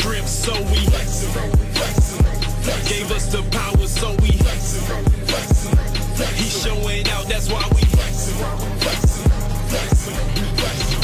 strength, so we gave us the power, so we he's showing out, that's why we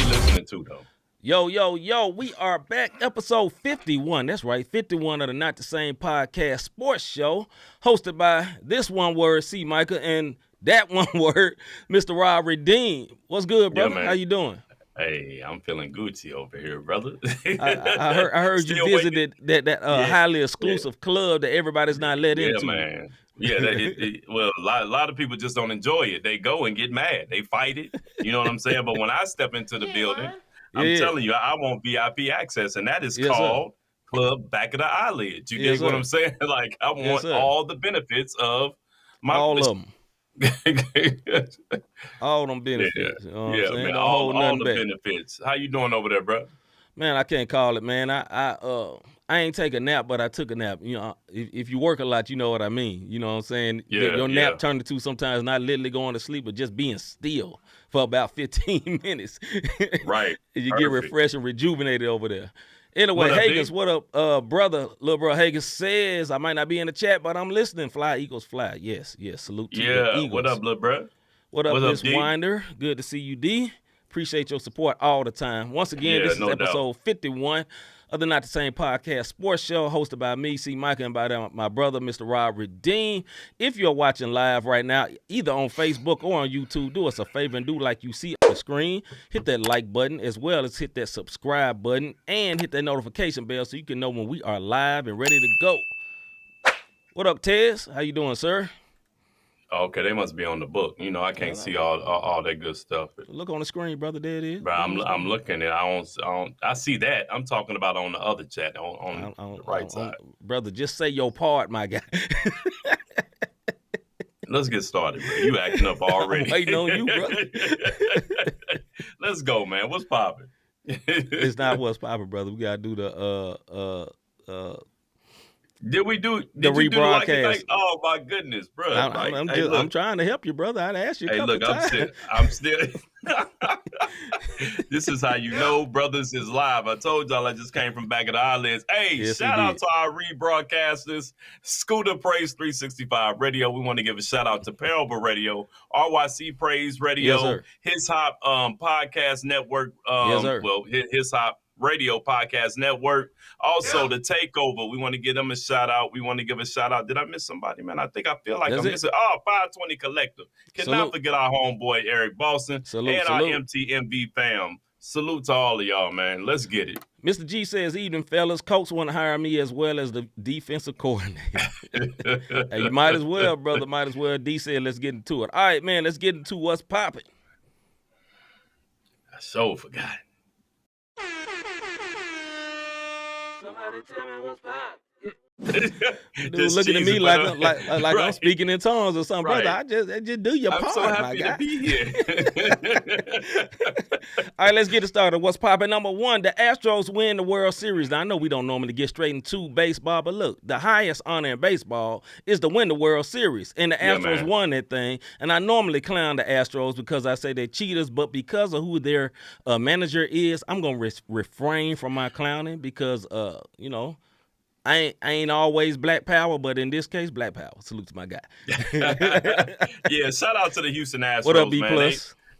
listening to though. Yo, we are back, episode 51. That's right, 51 of the Not the Same Podcast Sports Show, hosted by this one word, C. Micah, and that one word, Mr. Rob Redeem. What's good, brother? Yeah, How you doing? Hey, I'm feeling Gucci over here, brother. I heard you visited that highly exclusive club that everybody's not let into. Yeah, man. Yeah, well, a lot of people just don't enjoy it. They go and get mad. They fight it. You know what I'm saying? But when I step into the building, I'm telling you, I want VIP access, and that is called Club Back of the Eyelid. You dig what I'm saying? Like, I want all the benefits of my... All of them. All them benefits. You know what I'm saying? Man, all the benefits. How you doing over there, bro? Man, I can't call it, man. I ain't take a nap, but I took a nap. You know, if you work a lot, you know what I mean. You know what I'm saying? Your nap turned into sometimes not literally going to sleep, but just being still for about 15 minutes. Right. You get refreshed and rejuvenated over there. Anyway, Hagens, what up, brother? Little bro Hagens says, I might not be in the chat, but I'm listening. Fly, Eagles, fly. Yes, salute to the Eagles. What up, little bro? What up, Miss Winder? Good to see you, D. Appreciate your support all the time. Once again, this is episode 51 of the Not the Same Podcast Sports Show, hosted by me, C. Micah, and by my brother, Mr. Rob Redeem. If you're watching live right now, either on Facebook or on YouTube, do us a favor and do like you see on the screen. Hit that like button, as well as hit that subscribe button, and hit that notification bell so you can know when we are live and ready to go. What up, Tez? How you doing, sir? Okay, they must be on the book. You know, I can't see all that good stuff. Look on the screen, brother. There it is. But I'm looking at. I see that. I'm talking about on the other chat on the right side. Brother, just say your part, my guy. Let's get started, bro. You acting up already. I'm waiting on you, brother. Let's go, man. What's popping? It's not what's popping, brother. We gotta do the Did we do the rebroadcast? Oh my goodness, bro! I'm trying to help you, brother. I'd ask you a couple times. I'm still. This is how you know brothers is live. I told y'all I just came from Back of the Eyelids. Hey, shout out to our rebroadcasters, Scooter Praise 365 Radio. We want to give a shout out to Parable Radio, RYC Praise Radio, His Hop Podcast Network. Well, His Hop Radio Podcast Network. Also, the Takeover. We want to give them a shout out. We want to give a shout out. Did I miss somebody, man? I feel like I'm missing. 520 Collective. Cannot forget our homeboy Eric Boston and our MTMV fam. Salute to all of y'all, man. Let's get it. Mr. G says, evening, fellas. Coach want to hire me as well as the defensive coordinator. Hey, you might as well, brother. Might as well. D said, let's get into it. All right, man. Let's get into what's popping. I so forgot. Somebody tell me what's popping. Dude looking at me like I'm speaking in tongues or something, brother. I just do your part. I'm so happy to be here. All right, let's get it started. What's popping? Number one, the Astros win the World Series. Now, I know we don't normally get straight into baseball, but look, the highest honor in baseball is to win the World Series, and the Astros won that thing. And I normally clown the Astros because I say they're cheaters, but because of who their manager is, I'm gonna refrain from my clowning because you know. I ain't always black power, but in this case, black power. Salute to my guy. Yeah, shout out to the Houston Astros. What up, B+? Man.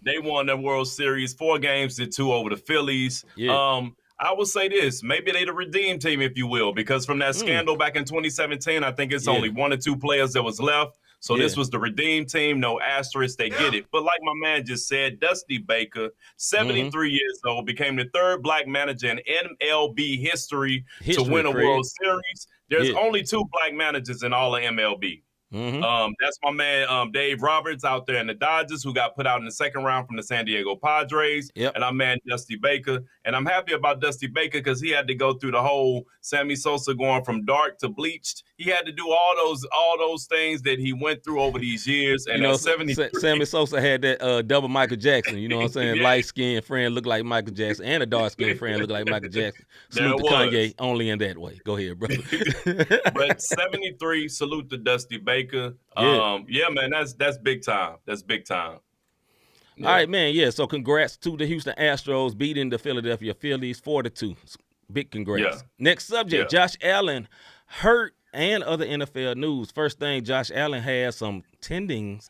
They won the World Series 4-2 over the Phillies. Yeah. I will say this, maybe they the redeem team, if you will, because from that scandal back in 2017, I think it's only 1 or 2 players that was left. So this was the redeem team, no asterisk, they get it. But like my man just said, Dusty Baker, 73 years old, became the 3rd black manager in MLB history to win a World Series. There's only 2 black managers in all of MLB. That's my man Dave Roberts out there in the Dodgers, who got put out in the 2nd round from the San Diego Padres. And our man Dusty Baker. And I'm happy about Dusty Baker because he had to go through the whole Sammy Sosa going from dark to bleached. He had to do all those things that he went through over these years. And at 73, Sammy Sosa had that double Michael Jackson. You know what I'm saying? Light-skinned friend looked like Michael Jackson, and a dark-skinned friend looked like Michael Jackson. Salute to Kanye only in that way. Go ahead, brother. But 73, salute to Dusty Baker. Man, that's big time. That's big time. All right, man. Yeah. So congrats to the Houston Astros beating the Philadelphia Phillies 4-2. Big congrats. Yeah. Next subject, Josh Allen hurt and other NFL news. First thing, Josh Allen has some tendons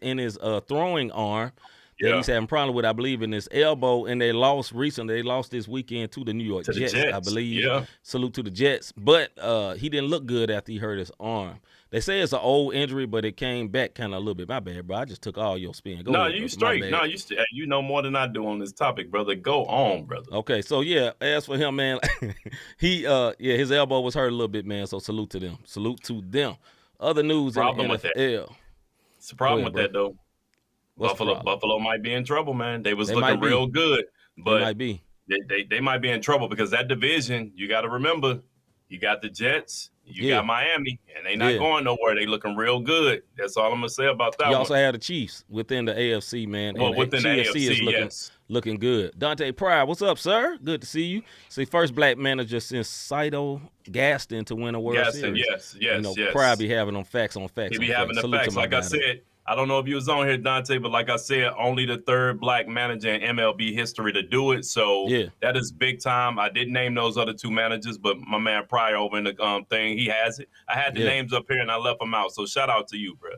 in his throwing arm that he's having problem with, I believe, in his elbow, and they lost recently. They lost this weekend to the New York Jets, I believe. Yeah. Salute to the Jets. But he didn't look good after he hurt his arm. They say it's an old injury, but it came back kind of a little bit. My bad, bro. I just took all your spin. Go ahead, you straight. No, you know more than I do on this topic, brother. Go on, brother. Okay, so as for him, man, his elbow was hurt a little bit, man. So salute to them. Salute to them. Other news in the NFL. It's a problem with that, though. Buffalo might be in trouble, man. They was looking real good, but they might be. They might be in trouble because that division, you got to remember, you got the Jets, you got Miami, and they not going nowhere. They looking real good. That's all I'm gonna say about that. You also have the Chiefs within the AFC, man. Well, within the AFC is looking good. Dante Pryor, what's up, sir? Good to see you. See, first black manager since Cito Gaston to win a World Series. Yes. Pryor be having them facts on facts. He be having the facts. Like I said, I don't know if you was on here, Dante, but like I said, only the third black manager in MLB history to do it. So that is big time. I didn't name those other two managers, but my man Pryor over in the thing, he has it. I had the names up here and I left them out. So shout out to you, bro.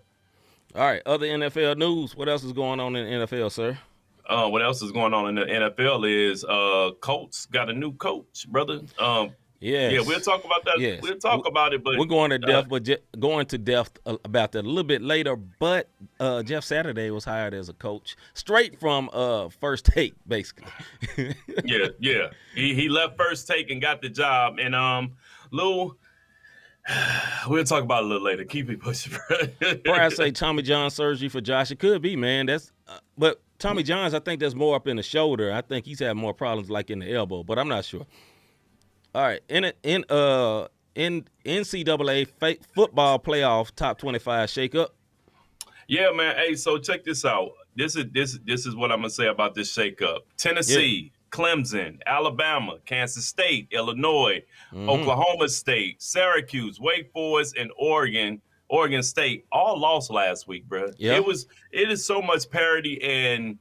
All right, other NFL news. What else is going on in the NFL, sir? What else is going on in the NFL is Colts got a new coach, brother. Yeah, we'll talk about that. Yes. We'll talk about it, but we're going to depth, going to depth about that a little bit later. But Jeff Saturday was hired as a coach, straight from First Take, basically. yeah. He left First Take and got the job. And Lou, we'll talk about it a little later. Keep it pushing, bro. Before I say Tommy John surgery for Josh, it could be, man. But Tommy John's, I think that's more up in the shoulder. I think he's had more problems like in the elbow, but I'm not sure. All right, in NCAA football playoff top 25 shakeup. Yeah, man. Hey, so check this out. This is what I'm gonna say about this shakeup. Tennessee, Clemson, Alabama, Kansas State, Illinois, Oklahoma State, Syracuse, Wake Forest, and Oregon State all lost last week, bro. Yeah. It is so much parity and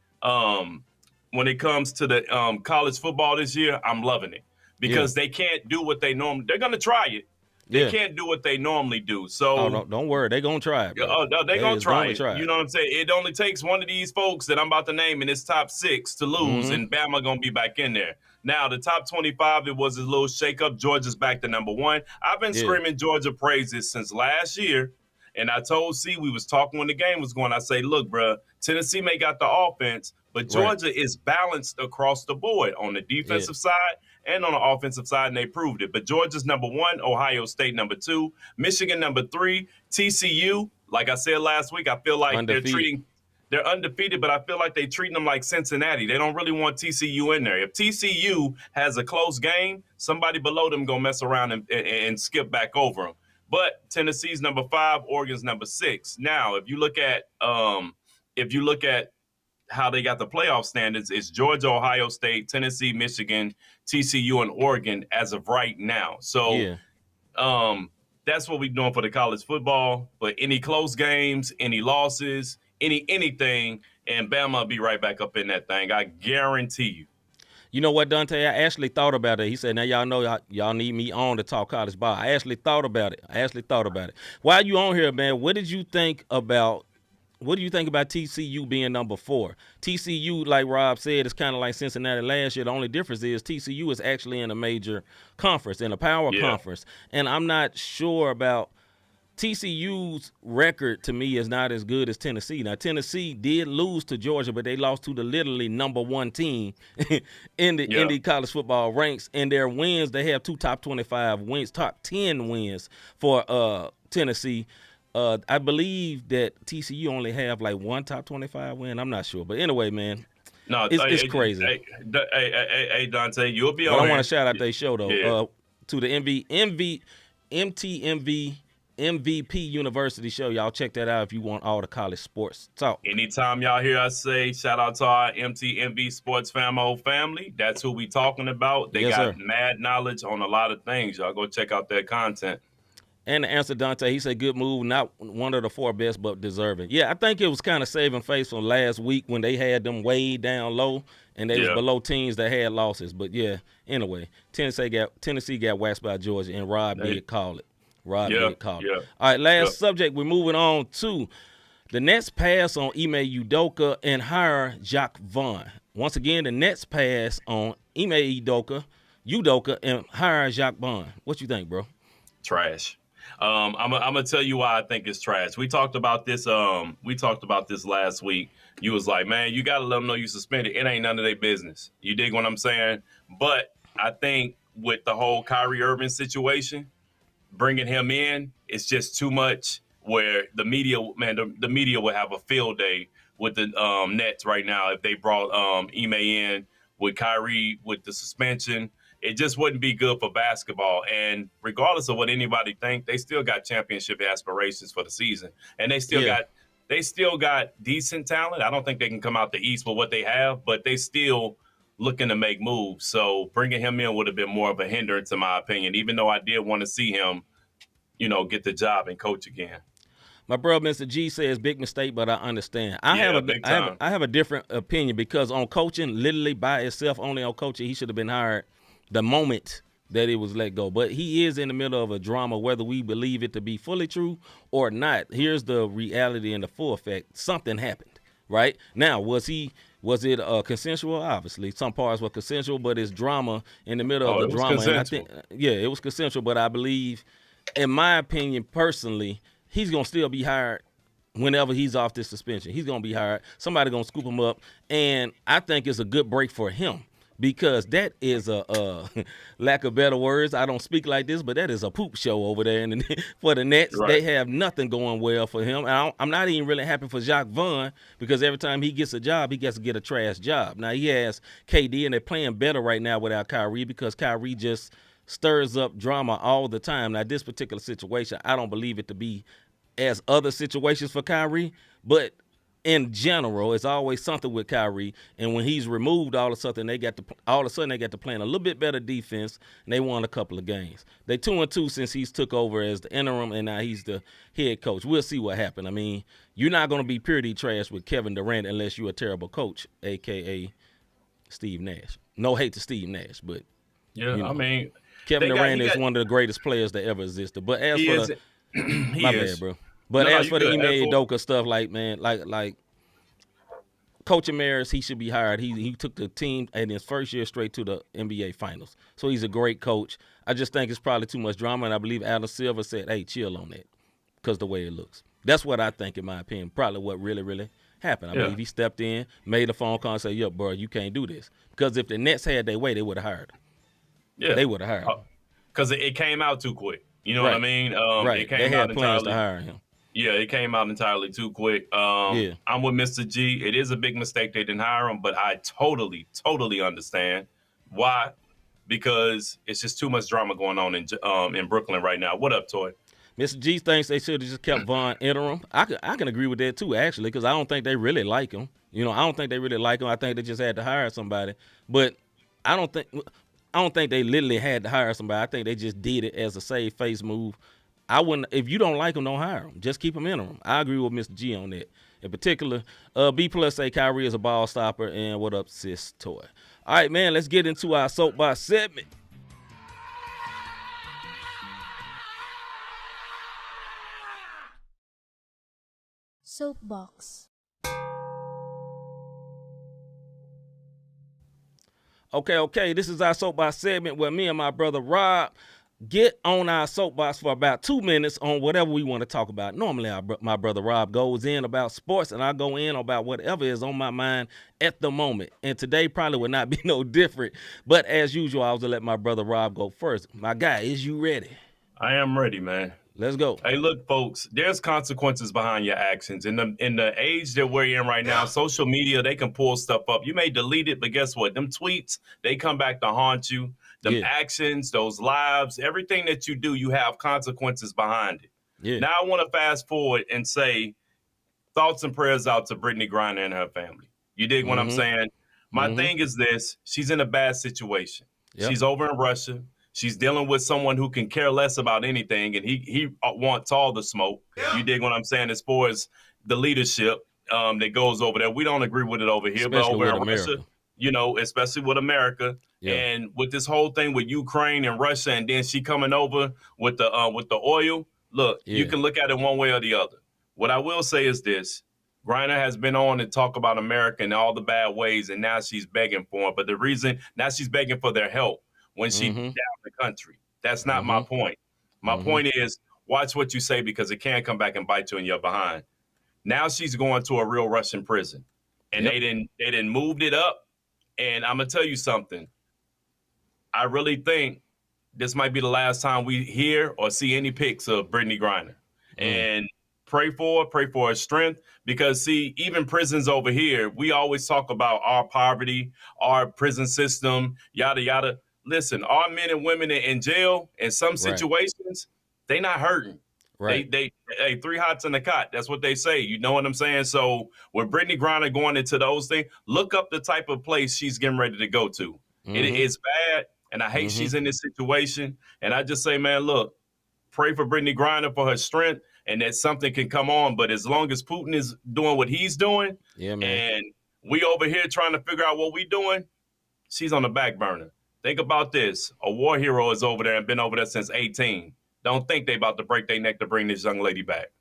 when it comes to the college football this year, I'm loving it. Because they can't do what they're going to try it. They can't do what they normally do. So don't worry, they're going to try it. They're going to try it. You know what I'm saying? It only takes one of these folks that I'm about to name in this top 6 to lose, and Bama going to be back in there. Now, the top 25, it was a little shakeup. Georgia's back to number 1. I've been screaming Georgia praises since last year. And I told C, we was talking when the game was going, I say, look, bro, Tennessee may got the offense, but Georgia is balanced across the board on the defensive side and on the offensive side, and they proved it. But Georgia's number 1, Ohio State number 2, Michigan number 3, TCU, like I said last week, I feel like they're undefeated, but I feel like they're treating them like Cincinnati. They don't really want TCU in there. If TCU has a close game, somebody below them going to mess around and skip back over them. But Tennessee's number 5, Oregon's number 6. Now, if you look at how they got the playoff standards, it's Georgia, Ohio State, Tennessee, Michigan, TCU, and Oregon as of right now. So that's what we're doing for the college football. But any close games, any losses, anything, and Bama will be right back up in that thing. I guarantee you. You know what, Dante? I actually thought about it. He said, now y'all know y'all need me on to talk college ball. I actually thought about it. While you on here, man, what do you think about TCU being number 4? TCU, like Rob said, is kind of like Cincinnati last year. The only difference is TCU is actually in a major conference, in a power conference. And I'm not sure about TCU's record. To me, is not as good as Tennessee. Now, Tennessee did lose to Georgia, but they lost to the literally number 1 team in the college football ranks. And their wins, they have 2 top 25 wins, top 10 wins for Tennessee. I believe that TCU only have like 1 top 25 win. I'm not sure. But anyway, man, it's crazy. Hey, Dante, you'll be on. But I want to shout out their show, though, to the MTMV MVP University show. Y'all check that out if you want all the college sports talk. Anytime y'all hear us say shout out to our MTMV Sports family, that's who we talking about. They got mad knowledge on a lot of things. Y'all go check out their content. And the answer, Dante, he said, good move, not one of the 4 best, but deserving. Yeah, I think it was kind of saving face from last week when they had them way down low, and they was below teams that had losses. But, yeah, anyway, Tennessee got waxed by Georgia, and Rob did call it. Did call it. All right, last subject, we're moving on to the Nets pass on Ime Udoka and hire Jacques Vaughn. Once again, the Nets pass on Ime Udoka, and hire Jacques Vaughn. What you think, bro? Trash. I'm gonna tell you why I think it's trash. We talked about this. Last week. You was like, man, you gotta let them know you suspended. It ain't none of their business. You dig what I'm saying? But I think with the whole Kyrie Irving situation, bringing him in, it's just too much. Where the media, man, the media would have a field day with the Nets right now if they brought Ime in with Kyrie with the suspension. It just wouldn't be good for basketball. And regardless of what anybody think, they still got championship aspirations for the season. And they still got decent talent. I don't think they can come out the East with what they have, but they still looking to make moves. So bringing him in would have been more of a hindrance, in my opinion, even though I did want to see him, get the job and coach again. My brother, Mr. G, says big mistake, but I understand. I have a different opinion because on coaching, literally by itself, only on coaching, he should have been hired the moment that it was let go. But he is in the middle of a drama, whether we believe it to be fully true or not. Here's the reality and the full effect. Something happened, right? Now, was it consensual? Obviously, some parts were consensual, but it's drama in the middle of the drama. And I think, it was consensual, but I believe, in my opinion, personally, he's going to still be hired whenever he's off this suspension. He's going to be hired. Somebody going to scoop him up, and I think it's a good break for him. Because that is a lack of better words. I don't speak like this, but that is a poop show over there. And for the Nets, They have nothing going well for him. And I'm not even really happy for Jacques Vaughn because every time he gets a job, he gets to get a trash job. Now, he has KD, and they're playing better right now without Kyrie because Kyrie just stirs up drama all the time. Now, this particular situation, I don't believe it to be as other situations for Kyrie, but in general, it's always something with Kyrie, and when he's removed, all of a sudden they got to playing a little bit better defense, and they won a couple of games. They 2-2 since he's took over as the interim, and now he's the head coach. We'll see what happens. I mean, you're not going to be purity trash with Kevin Durant unless you're a terrible coach, a.k.a. Steve Nash. No hate to Steve Nash, but I mean, Kevin Durant is one of the greatest players that ever existed. But as for my bad, bro. But as for the Ime Udoka stuff, like Coach Amaris, he should be hired. He took the team in his first year straight to the NBA Finals. So he's a great coach. I just think it's probably too much drama, and I believe Adam Silver said, hey, chill on that because the way it looks. That's what I think, in my opinion, probably what really, really happened. I believe he stepped in, made a phone call, and said, yo, bro, you can't do this. Because if the Nets had their way, they would have hired him. Yeah. They would have hired him. Because it came out too quick. You know what I mean? Right. They had plans to hire him. Yeah, it came out entirely too quick. I'm with Mr. G. It is a big mistake they didn't hire him, but I totally understand why. Because it's just too much drama going on in Brooklyn right now. What up, Toy? Mr. G thinks they should have just kept Vaughn interim. I can agree with that too, actually, because I don't think they really like him. I don't think they really like him. I think they just had to hire somebody. But I don't think they literally had to hire somebody. I think they just did it as a save face move. I wouldn't. If you don't like him, don't hire him. Just keep him interim. I agree with Mr. G on that. In particular, B+ say Kyrie is a ball stopper, and what up, sis Toy? All right, man, let's get into our soapbox segment. Soapbox. Okay. This is our soapbox segment where me and my brother Rob get on our soapbox for about 2 minutes on whatever we want to talk about. Normally, my brother Rob goes in about sports, and I go in about whatever is on my mind at the moment. And today probably would not be no different. But as usual, I was going to let my brother Rob go first. My guy, is you ready? I am ready, man. Let's go. Hey, look, folks, there's consequences behind your actions. In the age that we're in right now, social media, they can pull stuff up. You may delete it, but guess what? Them tweets, they come back to haunt you. Them actions, those lives, everything that you do, you have consequences behind it. Yeah. Now I want to fast forward and say thoughts and prayers out to Brittany Griner and her family. You dig what I'm saying? My thing is this. She's in a bad situation. Yep. She's over in Russia. She's dealing with someone who can care less about anything, and he wants all the smoke. You dig what I'm saying? As far as the leadership that goes over there, we don't agree with it over here, especially but over with in America. Russia, especially with America, and with this whole thing with Ukraine and Russia, and then she coming over with the oil. Look, you can look at it one way or the other. What I will say is this. Griner has been on to talk about America and all the bad ways, and now she's begging for it. But the reason now she's begging for their help when she down the country. That's not my point. My point is watch what you say because it can come back and bite you in your behind. Now she's going to a real Russian prison, and they didn't moved it up. And I'm gonna tell you something. I really think this might be the last time we hear or see any pics of Brittany Griner. And pray for her strength because, see, even prisons over here, we always talk about our poverty, our prison system, yada, yada. Listen, our men and women in jail in some situations, they not hurting. Right. They 3 hots in the cot. That's what they say. You know what I'm saying? So with Brittany Griner going into those things, look up the type of place she's getting ready to go to. It is bad, and I hate she's in this situation. And I just say, man, look, pray for Brittany Griner for her strength and that something can come on. But as long as Putin is doing what he's doing, and we over here trying to figure out what we doing, she's on the back burner. Think about this. A war hero is over there and been over there since 18. Don't think they about to break their neck to bring this young lady back.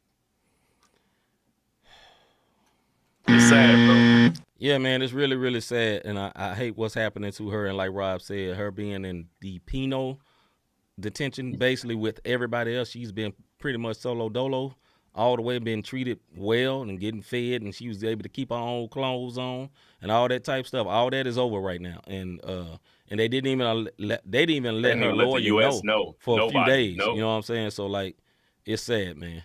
It's sad, bro. Yeah, man, it's really, really sad. And I hate what's happening to her. And like Rob said, her being in the penal detention, basically with everybody else, she's been pretty much solo dolo all the way, been treated well and getting fed, and she was able to keep her own clothes on and all that type stuff. All that is over right now, and they didn't even let her lawyer know for a few days. You know what I'm saying? So like, it's sad, man.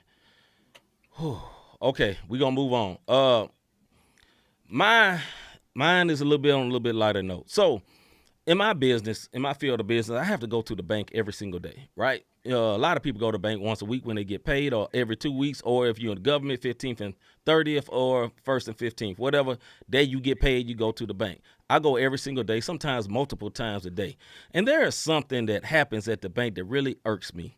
Okay, we gonna move on. Mine is a little bit lighter note. So in my business, in my field of business, I have to go to the bank every single day, right? A lot of people go to the bank once a week when they get paid, or every 2 weeks, or if you're in the government, 15th and 30th, or 1st and 15th, whatever day you get paid, you go to the bank. I go every single day, sometimes multiple times a day. And there is something that happens at the bank that really irks me.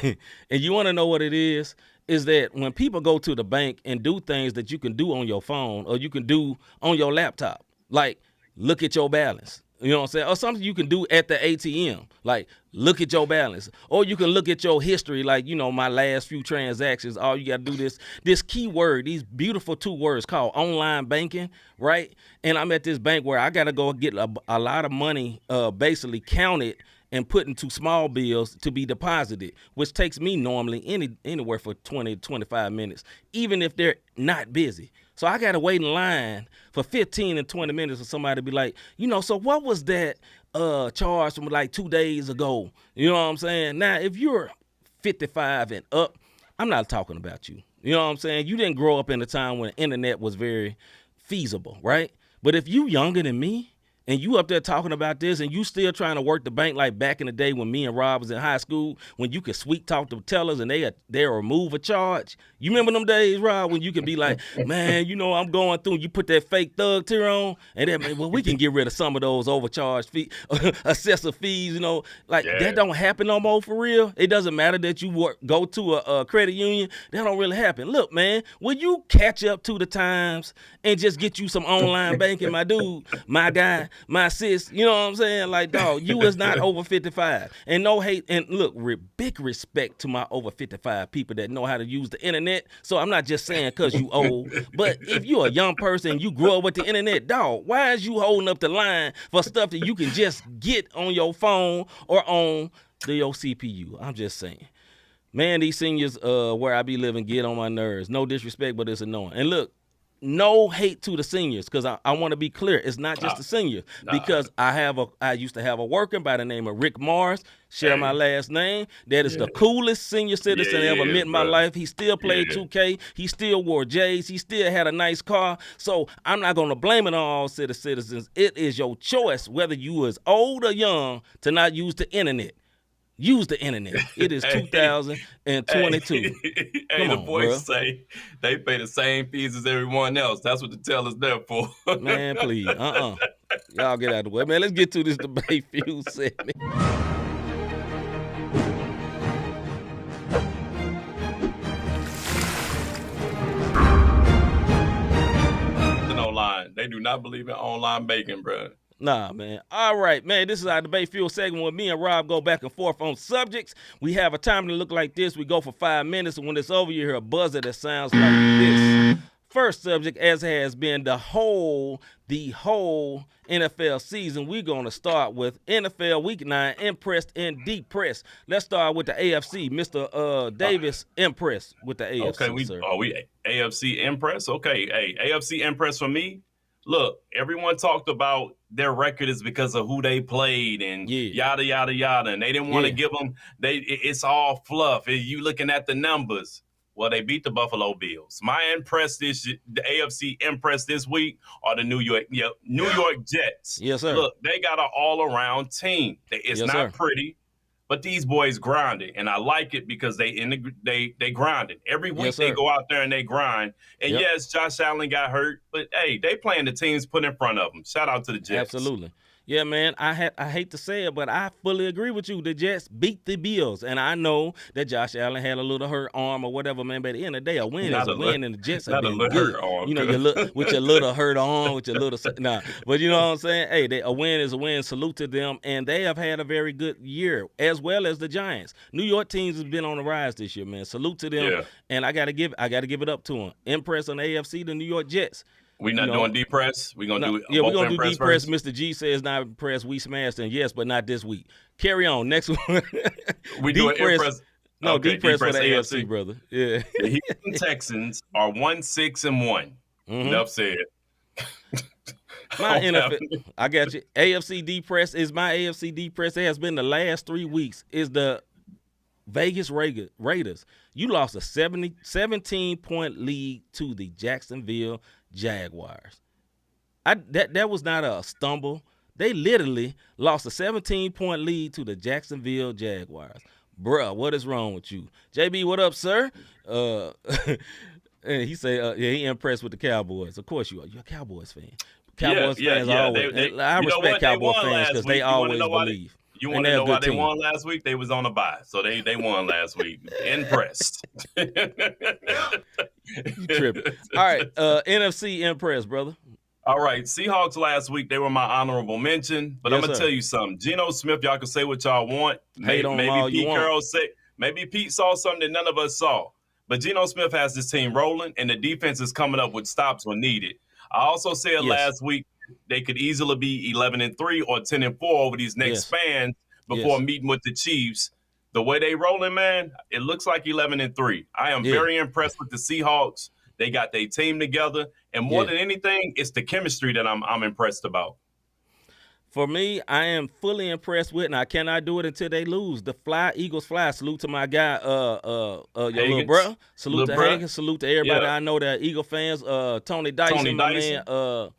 And you want to know what it is that when people go to the bank and do things that you can do on your phone or you can do on your laptop, like look at your balance. You know what I'm saying? Or something you can do at the ATM, like look at your balance. Or you can look at your history, like, my last few transactions. All you got to do this key word, these beautiful 2 words called online banking, right? And I'm at this bank where I got to go get a lot of money basically counted and put into small bills to be deposited, which takes me normally anywhere for 20 to 25 minutes, even if they're not busy. So I got to wait in line for 15 and 20 minutes for somebody to be like, so what was that charge from like 2 days ago? You know what I'm saying? Now, if you're 55 and up, I'm not talking about you. You know what I'm saying? You didn't grow up in a time when the internet was very feasible, right? But if you younger than me, and you up there talking about this, and you still trying to work the bank like back in the day when me and Rob was in high school, when you could sweet talk to tellers and they'll remove a charge. You remember them days, Rob, when you could be like, man, I'm going through, and you put that fake thug tier on, and then, well, we can get rid of some of those overcharged fees, excessive fees, that don't happen no more for real. It doesn't matter that you go to a credit union. That don't really happen. Look, man, will you catch up to the times and just get you some online banking, my dude, my guy, my sis, you know what I'm saying? Like, dog, you is not over 55. And no hate, and look, big respect to my over 55 people that know how to use the internet. So I'm not just saying because you old, but if you're a young person and you grew up with the internet, dog, why is you holding up the line for stuff that you can just get on your phone or on your CPU? I'm just saying. Man, these seniors where I be living get on my nerves. No disrespect, but it's annoying. And look, no hate to the seniors, because I want to be clear. It's not just the seniors, because I used to have a worker by the name of Rick Mars, share my last name. That is the coolest senior citizen I ever met in my life. He still played 2K. He still wore J's. He still had a nice car. So I'm not going to blame it on all citizens. It is your choice, whether you is old or young, to not use the internet. Use the internet. It is 2022. Hey, the boys say they pay the same fees as everyone else. That's what the teller's there for. Man, please. Y'all get out of the way. Man, let's get to this debate field segment. They do not believe in online bacon, bro. Nah, man. All right, man. This is our debate fuel segment where me and Rob go back and forth on subjects. We have a time to look like this. We go for 5 minutes, and when it's over, you hear a buzzer that sounds like this. First subject, as has been the whole NFL season, we're going to start with NFL Week 9, impressed and depressed. Let's start with the AFC. Mr. Davis, impressed with the AFC, okay, sir. we AFC impressed? Okay, hey, AFC impressed for me. Look, everyone talked about their record is because of who they played and yada, yada, yada. And they didn't want to give them, it's all fluff. You looking at the numbers. Well, they beat the Buffalo Bills. The AFC impressed this week are the New York Jets. Yes, sir. Look, they got an all-around team. It's not pretty, but these boys grinded, and I like it because they grinded. Every week they go out there and they grind. And yes, Josh Allen got hurt, but hey, they playing the teams put in front of them. Shout out to the Jets. Absolutely. Yeah, man, I hate to say it, but I fully agree with you. The Jets beat the Bills, and I know that Josh Allen had a little hurt arm or whatever, man, but at the end of the day, a win is a win, and the Jets have been good. You know, with your little hurt arm, with your little – nah. But you know what I'm saying? Hey, a win is a win. Salute to them, and they have had a very good year, as well as the Giants. New York teams have been on the rise this year, man. Salute to them, and I gotta give it up to them. Impress on the AFC, the New York Jets. We're not doing depress. We're gonna do we're gonna do depress. Mr. G says not impressed. We smashed and yes, but not this week. Carry on. Next one. We do impress. No, depress for the AFC, brother. Yeah. The Houston Texans are 1-6-1. Enough said. My NFL, I got you. AFC depress is my AFC depress. It has been the last 3 weeks. Is the Vegas Raiders. You lost a 17-point lead to the Jacksonville Jaguars. That was not a stumble. They literally lost a 17-point lead to the Jacksonville Jaguars. Bruh, what is wrong with you? JB, what up, sir? And he said, he impressed with the Cowboys. Of course you are. You're a Cowboys fan. Cowboys fans always. I respect Cowboys fans because they always believe. You want to know why they won last week? They was on a bye, so they won last week. Impressed. You tripping. All right, NFC impressed, brother. All right, Seahawks last week, they were my honorable mention, but I'm going to tell you something. Geno Smith, y'all can say what y'all want. Hate on all you want. Maybe Pete saw something that none of us saw, but Geno Smith has this team rolling, and the defense is coming up with stops when needed. I also said last week, they could easily be 11-3 or 10-4 over these next spans before meeting with the Chiefs. The way they rolling, man, it looks like 11-3. I am very impressed with the Seahawks. They got their team together, and more than anything, it's the chemistry that I'm impressed about. For me, I am fully impressed with, and I cannot do it until they lose. The Eagles fly. Salute to my guy, your little bro. Salute to Hagen. Salute to everybody I know that are Eagle fans. Tony Dyson, my man.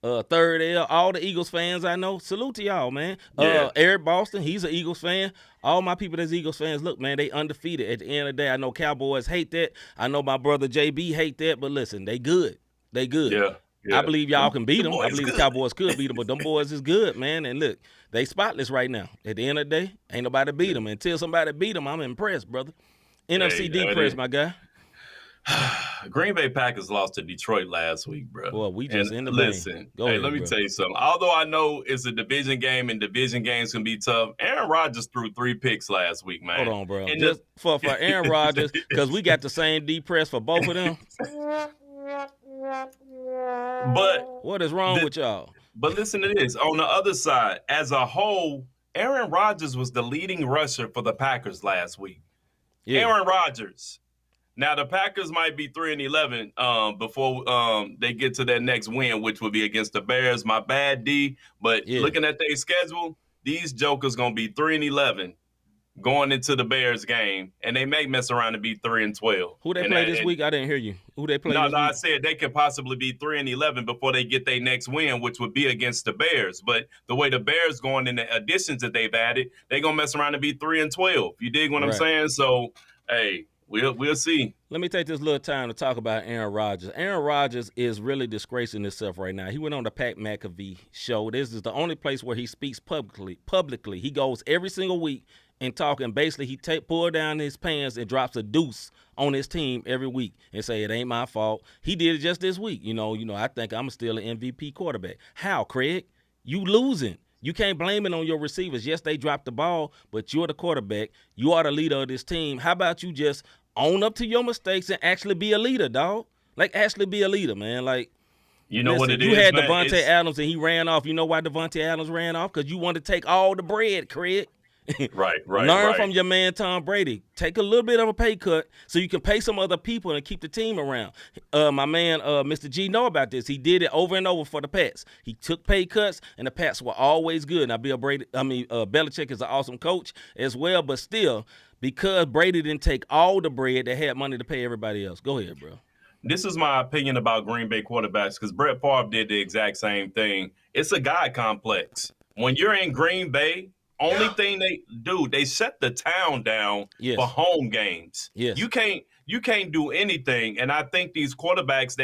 Third L, all the Eagles fans I know, salute to y'all, man. Eric Boston, he's an Eagles fan. All my people that's Eagles fans, look, man, they undefeated. At the end of the day, I know Cowboys hate that. I know my brother JB hate that, but listen, they good. They good. Yeah. I believe y'all can beat them. I believe the Cowboys could beat them, but them boys is good, man. And look, they spotless right now. At the end of the day, ain't nobody beat them. Until somebody beat them, I'm impressed, brother. NFC depressed, my guy. Green Bay Packers lost to Detroit last week, bro. Well, we just in the listen. Let me tell you something. Although I know it's a division game and division games can be tough, Aaron Rodgers threw 3 picks last week, man. Hold on, bro. And just for Aaron Rodgers, because we got the same depress for both of them. But what is wrong with y'all? But listen to this. On the other side, as a whole, Aaron Rodgers was the leading rusher for the Packers last week. Aaron Rodgers. Now, the Packers might be 3-11 before they get to their next win, which will be against the Bears. My bad, D. But looking at their schedule, these jokers going to be 3-11 going into the Bears game, and they may mess around and be 3-12. Who they play this week? I didn't hear you. Who they play this week? I said they could possibly be 3-11 before they get their next win, which would be against the Bears. But the way the Bears going in the additions that they've added, they're going to mess around and be 3-12. You dig what I'm saying? So, hey, we'll see. Let me take this little time to talk about Aaron Rodgers. Aaron Rodgers is really disgracing himself right now. He went on the Pat McAfee show. This is the only place where he speaks publicly. He goes every single week and talk, and basically he pull down his pants and drops a deuce on his team every week and say it ain't my fault. He did it just this week. I think I'm still an MVP quarterback. How, Craig? You losing. You can't blame it on your receivers. Yes, they dropped the ball, but you're the quarterback. You are the leader of this team. How about you just own up to your mistakes and actually be a leader, dog? Like, actually be a leader, man. Like, you know what it is, you had man? Devontae Adams and he ran off. You know why Devontae Adams ran off? Because you wanted to take all the bread, Craig. Right. Learn from your man Tom Brady. Take a little bit of a pay cut so you can pay some other people and keep the team around. My man, Mr. G, know about this. He did it over and over for the Pats. He took pay cuts, and the Pats were always good. Now, Belichick is an awesome coach as well, but still, because Brady didn't take all the bread, they had money to pay everybody else. Go ahead, bro. This is my opinion about Green Bay quarterbacks, because Brett Favre did the exact same thing. It's a God complex. When you're in Green Bay, only thing they do, they shut the town down for home games. Yes. You can't do anything. And I think these quarterbacks,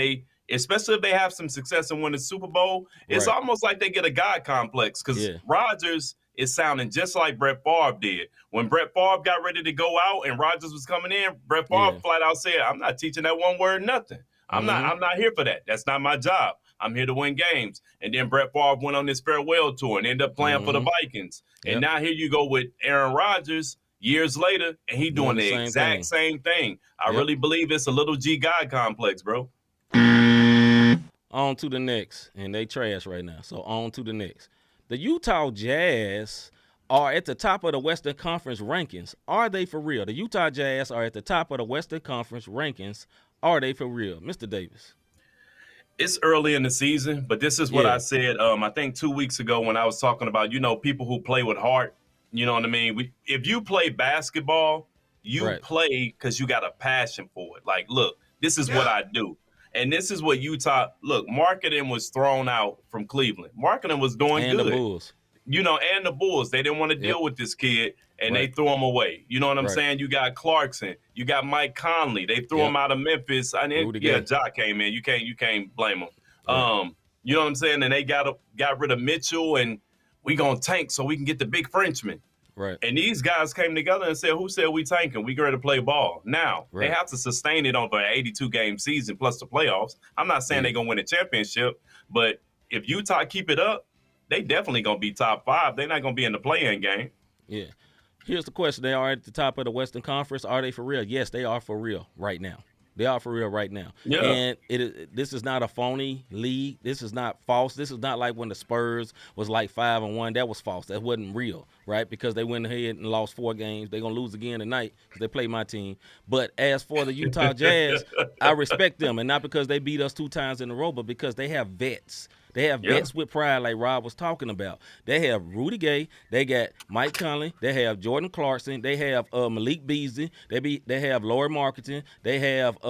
especially if they have some success and win the Super Bowl, it's almost like they get a God complex, because Rodgers is sounding just like Brett Favre did. When Brett Favre got ready to go out and Rodgers was coming in, Brett Favre flat out said, I'm not teaching that one word nothing. I'm not here for that. That's not my job. I'm here to win games. And then Brett Favre went on this farewell tour and ended up playing for the Vikings. And now here you go with Aaron Rodgers years later, and he doing the exact same thing. I really believe it's a little G God complex, bro. On to the next. And they trash right now. So on to the next. The Utah Jazz are at the top of the Western Conference rankings. Are they for real? The Utah Jazz are at the top of the Western Conference rankings. Are they for real? Mr. Davis. It's early in the season, but this is what I said, I think 2 weeks ago when I was talking about, people who play with heart. You know what I mean? If you play basketball, you play because you got a passion for it. Like, look, this is what I do. And this is what Utah, look, marketing was thrown out from Cleveland. Marketing was doing good. And the Bulls. And the Bulls. They didn't want to deal with this kid, and they threw him away. You know what I'm saying? You got Clarkson. You got Mike Conley. They threw him out of Memphis. Ja came in. You can't blame him. You know what I'm saying? And they got rid of Mitchell, and we going to tank so we can get the big Frenchman. Right. And these guys came together and said, who said we tanking? We going to play ball. Now, they have to sustain it over an 82-game season plus the playoffs. I'm not saying they're going to win a championship, but if Utah keep it up, they definitely going to be top 5. They're not going to be in the play-in game. Yeah. Here's the question. They are at the top of the Western Conference. Are they for real? Yes, they are for real right now. They are for real right now. Yeah. And this is not a phony league. This is not false. This is not like when the Spurs was like 5-1. That was false. That wasn't real, right? Because they went ahead and lost 4 games. They're going to lose again tonight because they play my team. But as for the Utah Jazz, I respect them. And not because they beat us 2 times in a row, but because they have vets. They have vets with pride like Rob was talking about. They have Rudy Gay. They got Mike Conley. They have Jordan Clarkson. They have Malik Beasley. They have Lauri Marketing. They have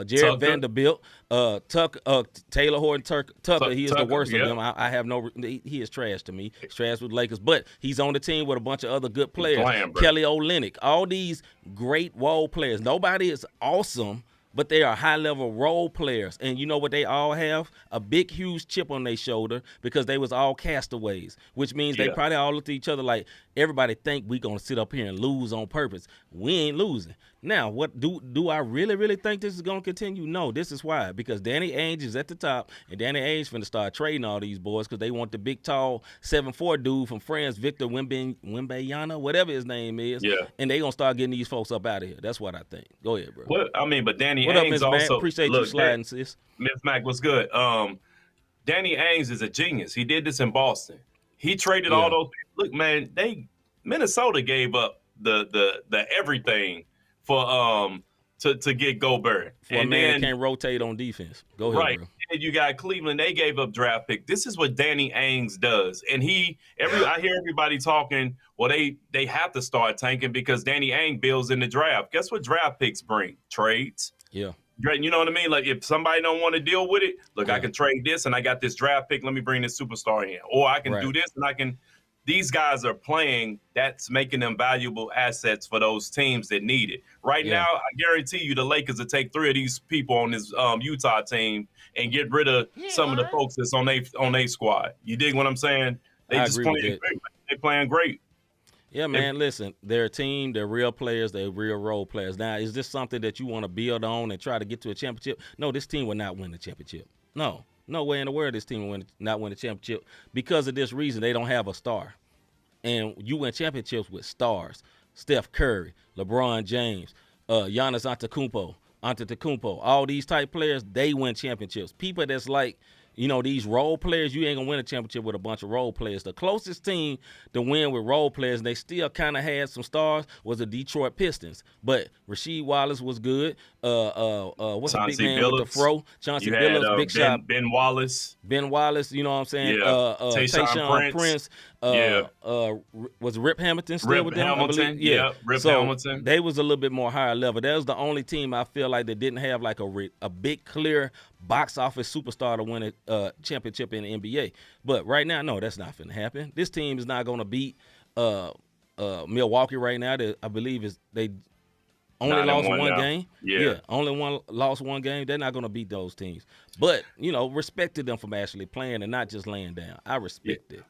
Jared Vanderbilt. Taylor Horton Tucker. He is the worst of them. I have no – he is trash to me. He's trash with the Lakers. But he's on the team with a bunch of other good players. Kelly Olynyk. All these great role players. Nobody is awesome, but they are high-level role players. And you know what they all have? A big, huge chip on their shoulder because they was all castaways, which means they probably all looked at each other like, everybody think we going to sit up here and lose on purpose. We ain't losing. Now, what do I really, really think this is going to continue? No, this is why. Because Danny Ainge is at the top, and Danny Ainge finna start trading all these boys because they want the big, tall 7'4" dude from France, Victor Wembanyama, whatever his name is. Yeah. And they going to start getting these folks up out of here. That's what I think. Go ahead, bro. Well, I mean, but Danny Ainge up, Ms. also. Mac? Appreciate you sliding, sis. Ms. Mac, what's good? Danny Ainge is a genius. He did this in Boston. He traded all those. Look, man, Minnesota gave up the everything for to get Gobert. For a man that can't rotate on defense. Go ahead, bro. And you got Cleveland, they gave up draft pick. This is what Danny Ainge does. And I hear everybody talking, well, they have to start tanking because Danny Ainge builds in the draft. Guess what draft picks bring? Trades. Yeah. You know what I mean? Like if somebody don't want to deal with it, look, I can trade this and I got this draft pick. Let me bring this superstar in. Or I can do this and I can. These guys are playing. That's making them valuable assets for those teams that need it. Right now, I guarantee you the Lakers will take 3 of these people on this Utah team and get rid of some of the folks that's on their squad. You dig what I'm saying? They just playing great. They playing great. Yeah, man, listen, they're a team, they're real players, they're real role players. Now, is this something that you want to build on and try to get to a championship? No, this team will not win the championship. No way in the world this team will not win the championship because of this reason. They don't have a star. And you win championships with stars. Steph Curry, LeBron James, Giannis Antetokounmpo, all these type players, they win championships. People that's like, these role players, you ain't going to win a championship with a bunch of role players. The closest team to win with role players, and they still kind of had some stars, was the Detroit Pistons. But Rasheed Wallace was good. What's the big man with the fro? Chauncey Billups, big shot. Ben Wallace. Ben Wallace, you know what I'm saying? Yeah. Tayshaun Prince. Was Rip Hamilton still with them? Hamilton, Rip Hamilton. They was a little bit more higher level. That was the only team I feel like that didn't have like a big, clear box office superstar to win a championship in the NBA. But right now, no, that's not going to happen. This team is not going to beat Milwaukee right now. I believe they only lost one game. Yeah, lost one game. They're not going to beat those teams. But, respect to them from actually playing and not just laying down. I respect it.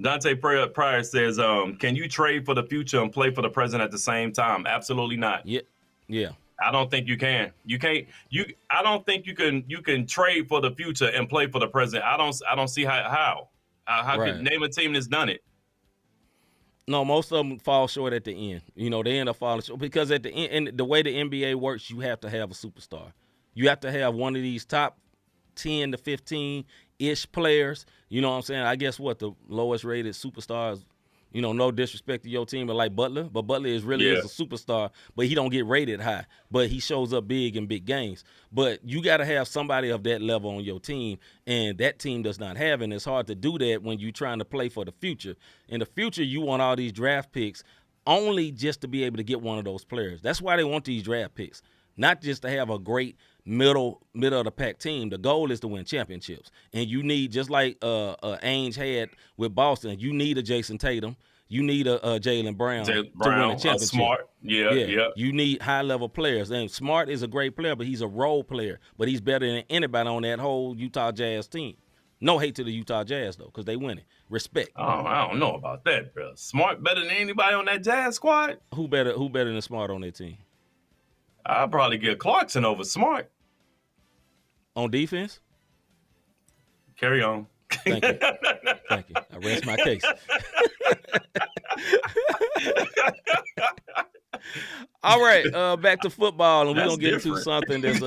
Dante Pryor says, can you trade for the future and play for the present at the same time? Absolutely not. Yeah. I don't think you can. I don't think you can trade for the future and play for the present. I don't see how. How could name a team that's done it? No, most of them fall short at the end. They end up falling short because at the end, and the way the NBA works, you have to have a superstar. You have to have one of these top 10 to 15-ish players. You know what I'm saying? I guess the lowest rated superstars, no disrespect to your team, but like Butler. But Butler is a superstar, but he don't get rated high. But he shows up big in big games. But you got to have somebody of that level on your team, and that team does not have it. And it's hard to do that when you're trying to play for the future. In the future, you want all these draft picks only just to be able to get one of those players. That's why they want these draft picks, not just to have a great middle of the pack team. The goal is to win championships, and you need, just like Ainge had with Boston, you need a Jason Tatum, you need a Jaylen Brown to win a championship. Smart, yeah. You need high level players, and Smart is a great player, but he's a role player. But he's better than anybody on that whole Utah Jazz team. No hate to the Utah Jazz though, because they winning. Respect. Oh, I don't know about that, bro. Smart better than anybody on that Jazz squad. Who better than Smart on that team? I'd probably get Clarkson over Smart. On defense? Carry on. Thank you. I rest my case. All right, back to football, and we're going to get into something that's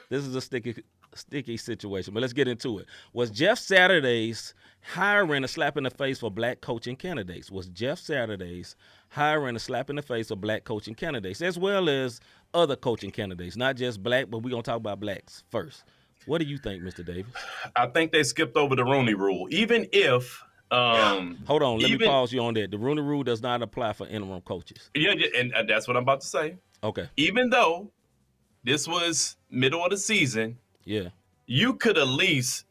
this is a sticky situation, but let's get into it. Was Jeff Saturday's hiring a slap in the face for black coaching candidates? Was Jeff Saturday's hiring a slap in the face of black coaching candidates, as well as other coaching candidates, not just black, but we're going to talk about blacks first. What do you think, Mr. Davis? I think they skipped over the Rooney Rule. Even if hold on, let me pause you on that. The Rooney Rule does not apply for interim coaches. Yeah, and that's what I'm about to say. Okay. Even though this was middle of the season, you could at least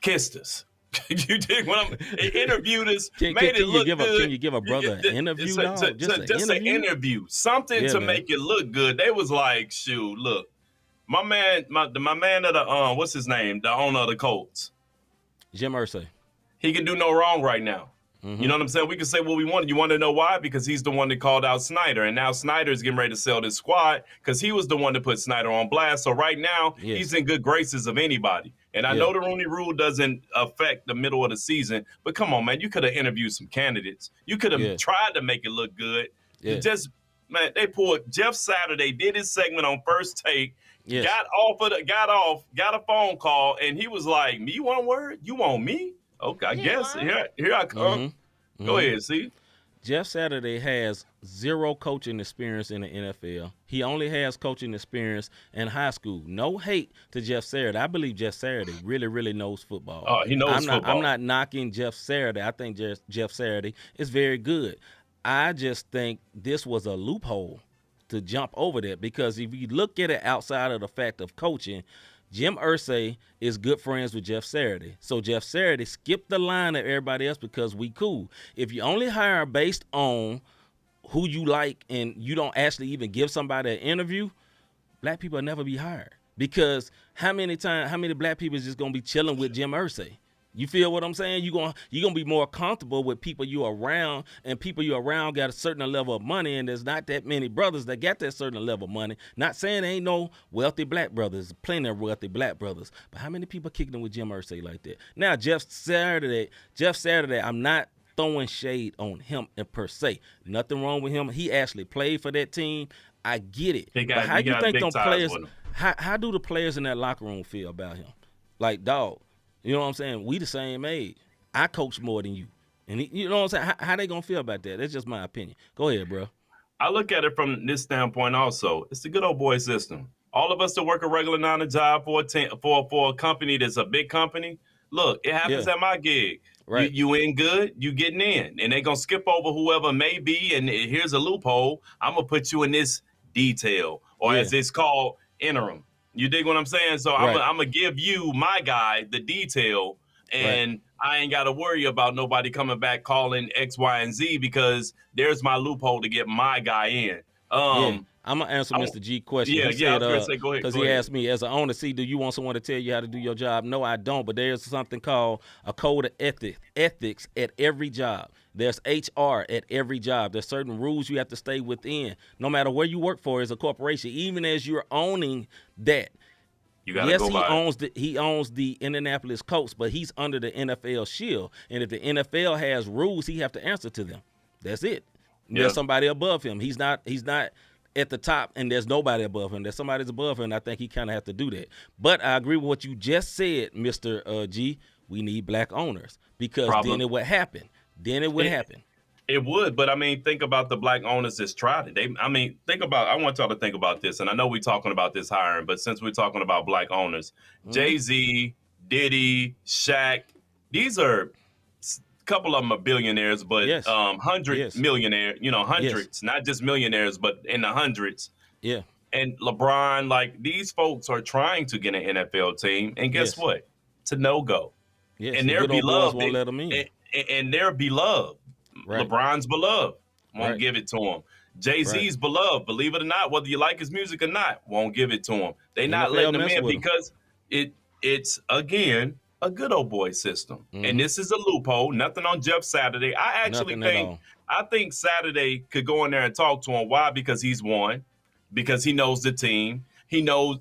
kissed us. You dig what I'm interviewed us, made it look good. Can you give a brother an interview? Just an interview, something to make it look good. They was like, shoot, look, my man of the what's his name, the owner of the Colts, Jim Irsay. He can do no wrong right now. You know what I'm saying? We can say what we want. You want to know why? Because he's the one that called out Snyder, and now Snyder's getting ready to sell this squad because he was the one that put Snyder on blast. So right now, he's in good graces of anybody. And I know the Rooney Rule doesn't affect the middle of the season, but come on, man, you could have interviewed some candidates. You could have tried to make it look good. Just, man, they pulled Jeff Saturday, did his segment on First Take, got a phone call, and he was like, "Me one word? You want me? Okay, I guess here I come." Go ahead, see. Jeff Saturday has zero coaching experience in the NFL. He only has coaching experience in high school. No hate to Jeff Saturday. I believe Jeff Saturday really, really knows football. Oh, he knows football. I'm not knocking Jeff Saturday. I think Jeff Saturday is very good. I just think this was a loophole to jump over that, because if you look at it outside of the fact of coaching, Jim Irsay is good friends with Jeff Saturday. So Jeff Saturday skipped the line of everybody else because we cool. If you only hire based on who you like and you don't actually even give somebody an interview, black people will never be hired. Because how many black people is just going to be chilling with Jim Irsay? You feel what I'm saying? You're gonna be more comfortable with people you around, and people you around got a certain level of money, and there's not that many brothers that got that certain level of money. Not saying there ain't no wealthy black brothers, plenty of wealthy black brothers, but how many people kicking them with Jim Irsay like that? Now Jeff Saturday, I'm not throwing shade on him per se. Nothing wrong with him. He actually played for that team. I get it. But how you think them players? How do the players in that locker room feel about him? Like, dog. You know what I'm saying? We the same age. I coach more than you. And you know what I'm saying? How they going to feel about that? That's just my opinion. Go ahead, bro. I look at it from this standpoint also. It's the good old boy system. All of us that work a regular 9 job for a company that's a big company, look, it happens at my gig. Right. You in good, you getting in. And they going to skip over whoever may be, and here's a loophole. I'm going to put you in this detail, or as it's called, interim. You dig what I'm saying? So I'm going to give you, my guy, the detail, and I ain't got to worry about nobody coming back calling X, Y, and Z because there's my loophole to get my guy in. I'm going to answer Mr. G question. Yeah, he said, I was going to say, go ahead. Because he asked me, as an owner, do you want someone to tell you how to do your job? No, I don't, but there's something called a code of ethics at every job. There's HR at every job. There's certain rules you have to stay within, no matter where you work for as a corporation, even as you're owning that. You gotta go by he owns the Indianapolis Colts, but he's under the NFL shield. And if the NFL has rules, he have to answer to them. That's it. There's somebody above him. He's not at the top, and there's nobody above him. There's somebody's above him, and I think he kind of has to do that. But I agree with what you just said, Mr. G. We need black owners because then it would happen. It would, but I mean, think about the black owners that's tried it. I want y'all to think about this, and I know we're talking about this hiring, but since we're talking about black owners, Jay-Z, Diddy, Shaq, these are, a couple of them are billionaires, but millionaire, hundreds, not just millionaires, but in the hundreds. Yeah. And LeBron, like, these folks are trying to get an NFL team, and guess what? It's a no-go. Yes, and they're beloved. Won't let them in. And they're beloved. Right. LeBron's beloved. Won't give it to him. Jay-Z's beloved. Believe it or not, whether you like his music or not, won't give it to him. They're not letting him in because it's, again, a good old boy system. And this is a loophole. Nothing on Jeff Saturday. I think Saturday could go in there and talk to him. Why? Because he's won. Because he knows the team. He knows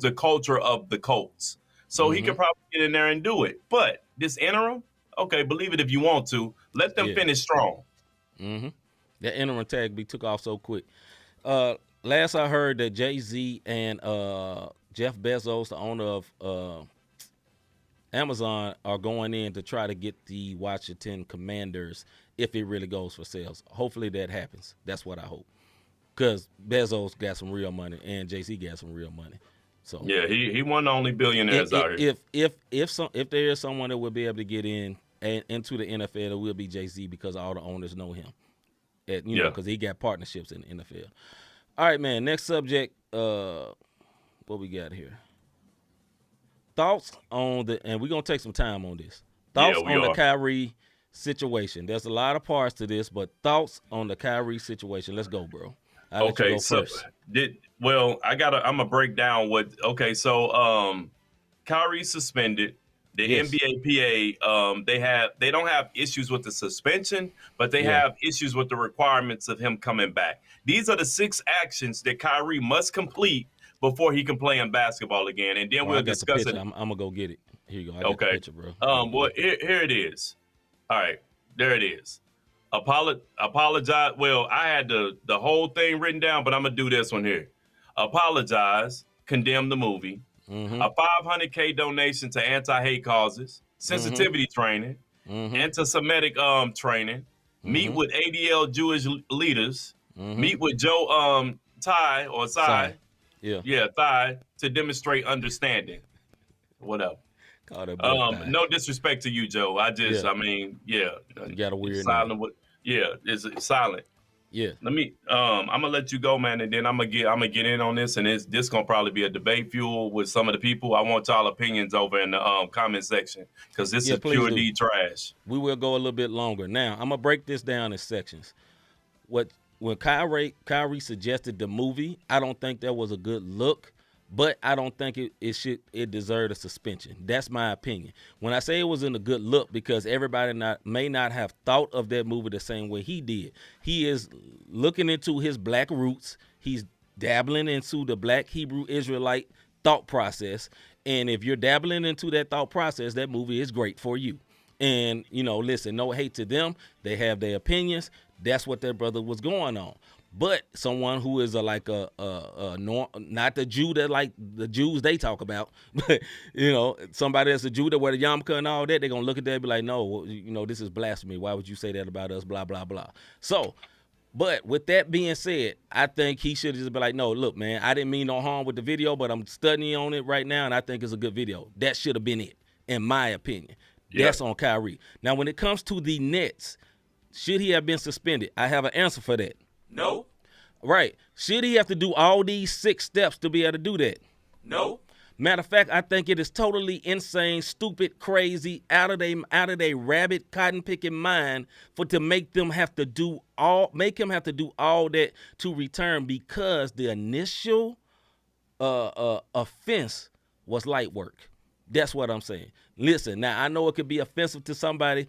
the culture of the Colts. So he could probably get in there and do it. But this interim, okay, believe it if you want to. Let them finish strong. That interim tag be took off so quick. Last I heard that Jay-Z and Jeff Bezos, the owner of Amazon, are going in to try to get the Washington Commanders if it really goes for sales. Hopefully that happens. That's what I hope. Because Bezos got some real money and Jay-Z got some real money. So yeah, he one of the only billionaires out here. If there is someone that will be able to get into the NFL, it will be Jay-Z because all the owners know him. Because he got partnerships in the NFL. All right, man. Next subject. What we got here? Thoughts on and we're gonna take some time on this. Thoughts on the Kyrie situation. There's a lot of parts to this, but thoughts on the Kyrie situation. Let's go, bro. Okay, so I'm gonna break down what. Okay, so Kyrie's suspended. The NBA PA, they don't have issues with the suspension, but they have issues with the requirements of him coming back. These are the 6 actions that Kyrie must complete before he can play in basketball again, and then we'll discuss it. I'm gonna go get it. Here you go. I got the picture, bro. Well, here it is. All right, there it is. Apologize. Well, I had the whole thing written down, but I'm gonna do this one here. Apologize. Condemn the movie. A $500K donation to anti-hate causes, sensitivity training, anti-Semitic training, meet with ADL Jewish leaders, meet with Joe Tsai Thai to demonstrate understanding. Whatever. No disrespect to you, Joe. You got a weird silent. It's silent. Yeah. Let me. I'm gonna let you go, man, and then I'm gonna get in on this, and this gonna probably be a debate fuel with some of the people. I want y'all opinions over in the comment section because this is pure D trash. We will go a little bit longer. Now I'm gonna break this down in sections. When Kyrie suggested the movie, I don't think that was a good look, but I don't think it deserved a suspension. That's my opinion. When I say it was in a good look, because everybody may not have thought of that movie the same way he did. He is looking into his black roots. He's dabbling into the black Hebrew Israelite thought process. And if you're dabbling into that thought process, that movie is great for you. And, listen, no hate to them. They have their opinions. That's what their brother was going on. But someone who is not the Jew that like the Jews they talk about, but, somebody that's a Jew that wear the yarmulke and all that, they're going to look at that and be like, no, this is blasphemy. Why would you say that about us, blah, blah, blah. So, but with that being said, I think he should just be like, no, look, man, I didn't mean no harm with the video, but I'm studying on it right now, and I think it's a good video. That should have been it, in my opinion. Yep. That's on Kyrie. Now, when it comes to the Nets, should he have been suspended? I have an answer for that. No. Right. Should he have to do all these 6 steps to be able to do that? No. Matter of fact, I think it is totally insane, stupid, crazy, out of their rabbit cotton picking mind to make him have to do all that to return, because the initial offense was light work. That's what I'm saying. Listen, now I know it could be offensive to somebody.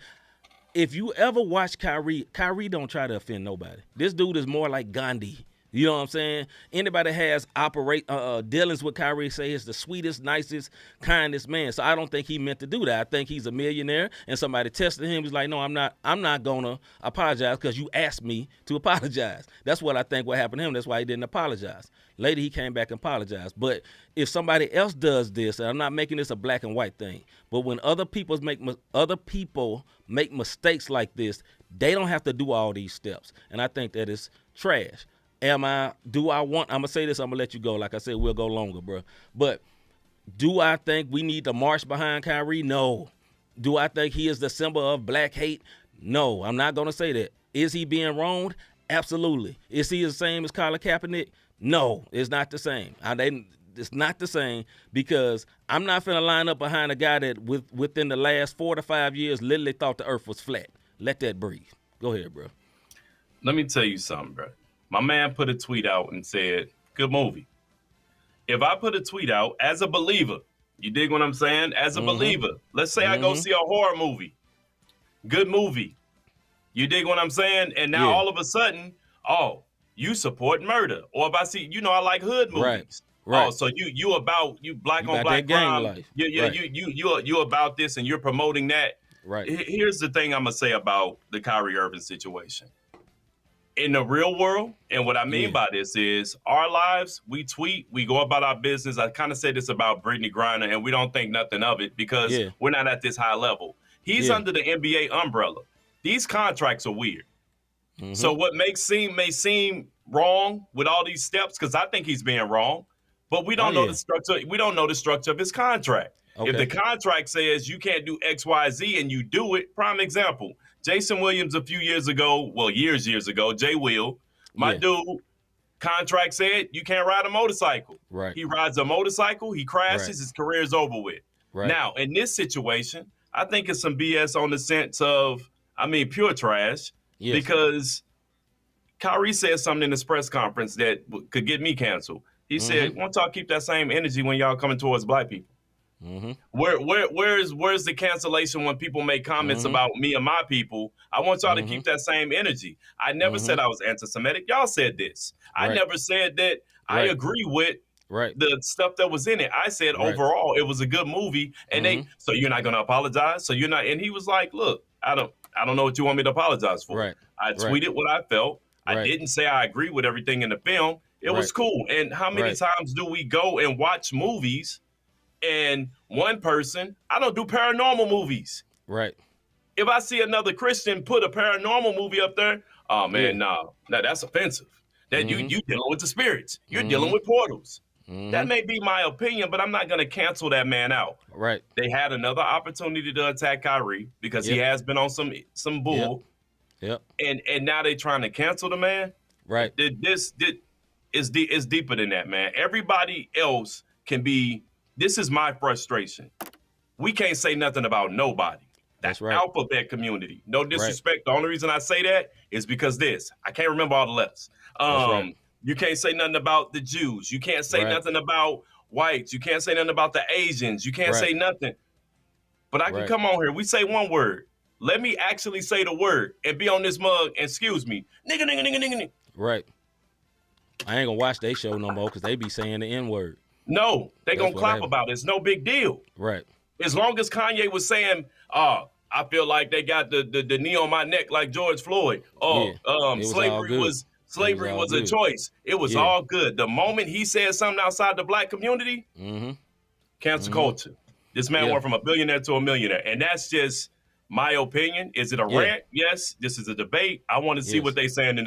If you ever watch Kyrie don't try to offend nobody. This dude is more like Gandhi. You know what I'm saying? Anybody has dealings with Kyrie say he's the sweetest, nicest, kindest man. So I don't think he meant to do that. I think he's a millionaire, and somebody tested him. He's like, no, I'm not gonna apologize because you asked me to apologize. That's what I think what happened to him. That's why he didn't apologize. Later, he came back and apologized. But if somebody else does this, and I'm not making this a black and white thing, but when other people make mistakes like this, they don't have to do all these steps. And I think that is trash. I'm going to say this, I'm going to let you go. Like I said, we'll go longer, bro. But do I think we need to march behind Kyrie? No. Do I think he is the symbol of black hate? No, I'm not going to say that. Is he being wronged? Absolutely. Is he the same as Colin Kaepernick? No, it's not the same. It's not the same, because I'm not finna line up behind a guy that within the last 4 to 5 years literally thought the earth was flat. Let that breathe. Go ahead, bro. Let me tell you something, bro. My man put a tweet out and said, good movie. If I put a tweet out as a believer, you dig what I'm saying? As a believer, let's say I go see a horror movie. Good movie. You dig what I'm saying? And now all of a sudden, you support murder. Or if I see, I like hood movies. Right. Oh, so you black on black crime. You about this and you're promoting that. Right. Here's the thing I'm gonna say about the Kyrie Irving situation. In the real world, and what I mean by this is our lives, we tweet, we go about our business. I kind of said this about Brittany Griner, and we don't think nothing of it because we're not at this high level. He's under the NBA umbrella. These contracts are weird. Mm-hmm. So what may seem wrong with all these steps, because I think he's being wrong, but we don't know the structure. We don't know the structure of his contract. Okay. If the contract says you can't do X, Y, Z, and you do it, prime example. Jason Williams a few years ago, years ago, Jay Will, my dude, contract said you can't ride a motorcycle. Right. He rides a motorcycle, he crashes, his career is over with. Right. Now, in this situation, I think it's some BS on the sense of, pure trash, because Kyrie said something in this press conference that could get me canceled. He said, why don't y'all keep that same energy when y'all coming towards black people? Mm-hmm. Where's the cancellation when people make comments about me and my people? I want y'all to keep that same energy. I never said I was anti-Semitic. Y'all said this. I never said that I agree with the stuff that was in it. I said overall it was a good movie, and so you're not gonna apologize. So you're not. And he was like, look, I don't know what you want me to apologize for. Right. I tweeted what I felt. I didn't say I agree with everything in the film. It was cool. And how many times do we go and watch movies? And one person, I don't do paranormal movies. Right. If I see another Christian put a paranormal movie up there, oh man, no, that's offensive. That you dealing with the spirits. You're dealing with portals. That may be my opinion, but I'm not going to cancel that man out. Right. They had another opportunity to attack Kyrie because he has been on some bull. Yep. And now they trying to cancel the man. Right. This is deeper than that, man. Everybody else can be. This is my frustration. We can't say nothing about nobody. That's right. Alphabet community. No disrespect. The only reason I say that is because I can't remember all the letters. You can't say nothing about the Jews. You can't say nothing about whites. You can't say nothing about the Asians. You can't say nothing. But I can come on here. We say one word. Let me actually say the word and be on this mug. Excuse me. Nigga, nigga, nigga, nigga, nigga. Right. I ain't gonna watch their show no more because they be saying the N-word. No, they gonna clap about it. It's no big deal. Right. As long as Kanye was saying, I feel like they got the knee on my neck like George Floyd. Slavery was a choice. It was all good. The moment he said something outside the black community, cancel culture. This man went from a billionaire to a millionaire. And that's just my opinion. Is it a rant? Yes. This is a debate. I want to see what they saying in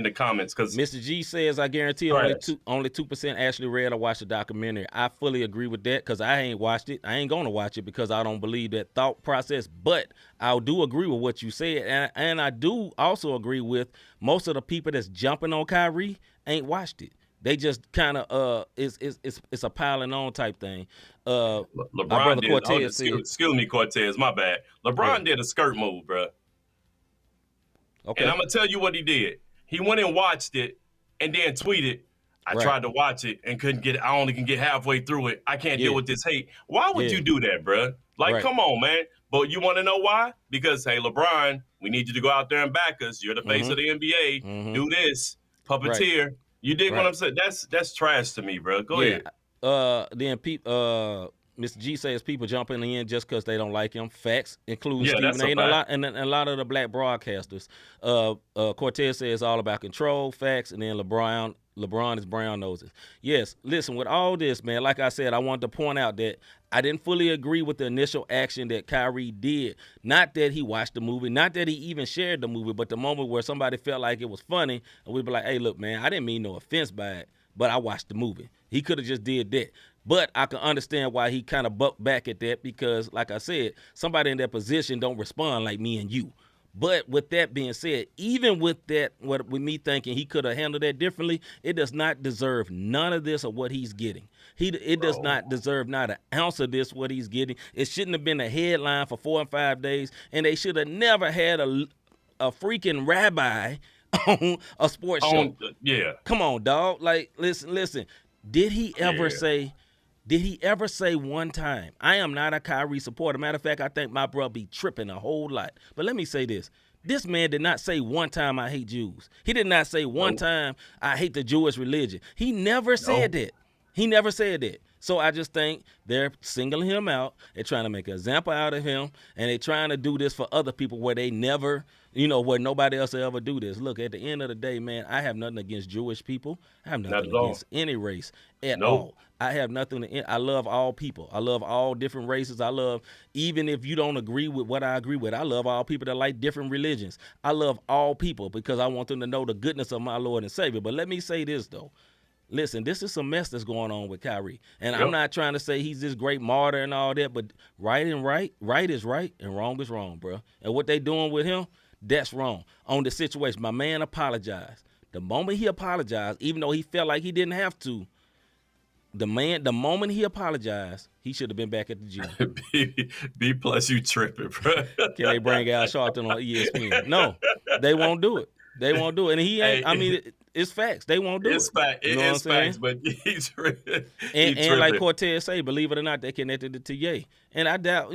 the comments. Because Mr. G says, I guarantee only 2% actually read or watched the documentary. I fully agree with that because I ain't watched it. I ain't going to watch it because I don't believe that thought process. But I do agree with what you said. And I do also agree with most of the people that's jumping on Kyrie ain't watched it. They just kind of it's a piling on type thing. LeBron did. Excuse me, Cortez. My bad. LeBron did a skirt move, bro. Okay. And I'm gonna tell you what he did. He went and watched it, and then tweeted, "I tried to watch it and couldn't get it. I only can get halfway through it. I can't deal with this hate." Why would you do that, bro? Like, come on, man. But you want to know why? Because hey, LeBron, we need you to go out there and back us. You're the face of the NBA. Do this, puppeteer. Right. You dig what I'm saying? That's trash to me, bro. Go ahead. Then Mr. G says people jumping in just because they don't like him. Facts, including Stephen A. and a lot of the black broadcasters. Cortez says all about control, facts, and then LeBron is brown noses. Yes, listen, with all this, man, like I said, I wanted to point out that I didn't fully agree with the initial action that Kyrie did. Not that he watched the movie, not that he even shared the movie, but the moment where somebody felt like it was funny, and we'd be like, hey, look, man, I didn't mean no offense by it, but I watched the movie. He could have just did that. But I can understand why he kind of bucked back at that because, like I said, somebody in that position don't respond like me and you. But with that being said, even with that, with me thinking he could have handled that differently, it does not deserve none of this or what he's getting. It does not deserve not an ounce of this, what he's getting. It shouldn't have been a headline for 4 and 5 days, and they should have never had a freaking rabbi on a sports show. Yeah. Come on, dog. Like, listen. Did he ever say one time, I am not a Kyrie supporter? Matter of fact, I think my bro be tripping a whole lot. But let me say this. This man did not say one time, I hate Jews. He did not say one time, I hate the Jewish religion. He never said that. He never said that. So I just think they're singling him out. They're trying to make an example out of him, and they're trying to do this for other people where they never, where nobody else will ever do this. Look, at the end of the day, man, I have nothing against Jewish people. I have nothing against any race at all. I have nothing. I love all people. I love all different races. I love, even if you don't agree with what I agree with, I love all people that like different religions. I love all people because I want them to know the goodness of my Lord and Savior. But let me say this, though. Listen, this is some mess that's going on with Kyrie. And I'm not trying to say he's this great martyr and all that, but right is right, and wrong is wrong, bro. And what they doing with him, that's wrong. On the situation, my man apologized. The moment he apologized, even though he felt like he didn't have to, the moment he apologized, he should have been back at the gym. B plus, you tripping, bro. Can they bring Al Sharpton on ESPN? No, they won't do it. They won't do it. And he ain't, it's facts. They won't do it. It is facts, but he's tripping. And like Cortez say, believe it or not, they connected it to Ye. And I doubt,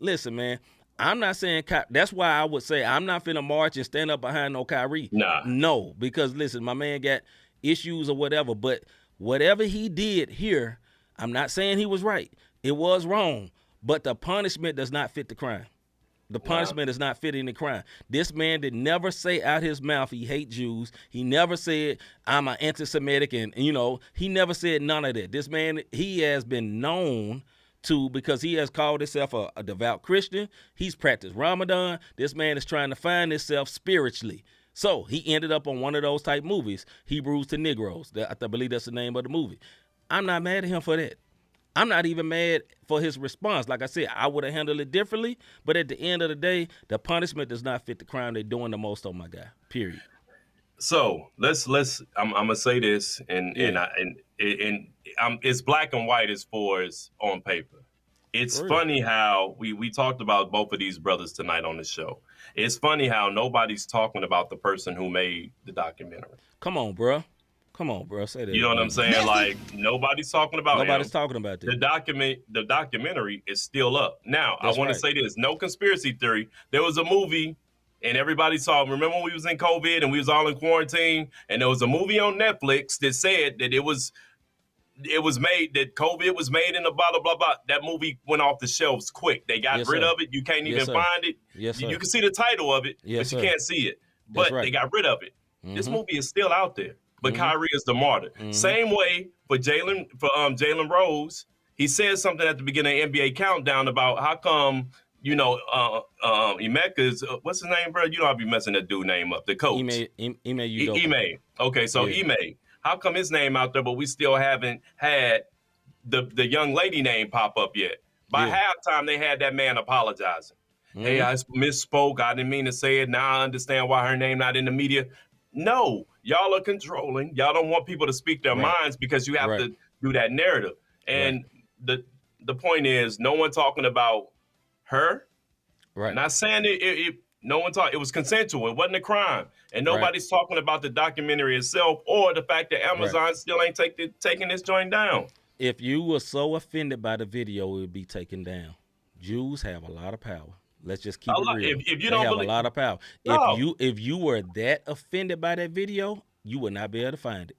listen, man, I'm not saying, that's why I would say I'm not finna march and stand up behind no Kyrie. Nah. No, because listen, my man got issues or whatever, but whatever he did here, I'm not saying he was right. It was wrong, but the punishment does not fit the crime. The punishment is not fitting the crime. This man did never say out his mouth he hate Jews. He never said I'm an anti-Semitic, and he never said none of that. This man, he has been known to, because he has called himself a devout Christian. He's practiced Ramadan. This man is trying to find himself spiritually. So he ended up on one of those type movies, Hebrews to Negroes. I believe that's the name of the movie. I'm not mad at him for that. I'm not even mad for his response. Like I said, I would have handled it differently, but at the end of the day, the punishment does not fit the crime. They're doing the most on my guy, period. So I'm gonna say this, and it's black and white as far as on paper. It's funny how we talked about both of these brothers tonight on the show. It's funny how nobody's talking about the person who made the documentary. Come on, bro. Come on, bro. Say that. You know what I'm saying? Like, nobody's talking about Nobody's him. talking about this. The documentary is still up. Now, That's I want right. to say this. No conspiracy theory. There was a movie, and everybody saw it. Remember when we was in COVID and we was all in quarantine? And there was a movie on Netflix that said that it was made, that COVID was made in a blah, blah, blah, blah. That movie went off the shelves quick. They got rid of it. You can't even find it. Yes, you can see the title of it, but you can't see it. But they got rid of it. This movie is still out there. But Kyrie is the martyr. Same way for Jalen Rose. He said something at the beginning of NBA Countdown about how come, Emeka's, what's his name, bro? You know I'll be messing that dude name up. The coach. Ime. Okay, so Ime. How come his name out there, but we still haven't had the young lady name pop up yet? By halftime, they had that man apologizing. Hey, I misspoke. I didn't mean to say it. Now I understand why her name not in the media. No, y'all are controlling. Y'all don't want people to speak their minds because you have to do that narrative. And the point is, no one talking about her. Right. Not saying no one talked. It was consensual. It wasn't a crime. And nobody's talking about the documentary itself or the fact that Amazon still ain't taking this joint down. If you were so offended by the video, it would be taken down. Jews have a lot of power. Let's just keep it real. If you don't have a lot of power. No. If you were that offended by that video, you would not be able to find it.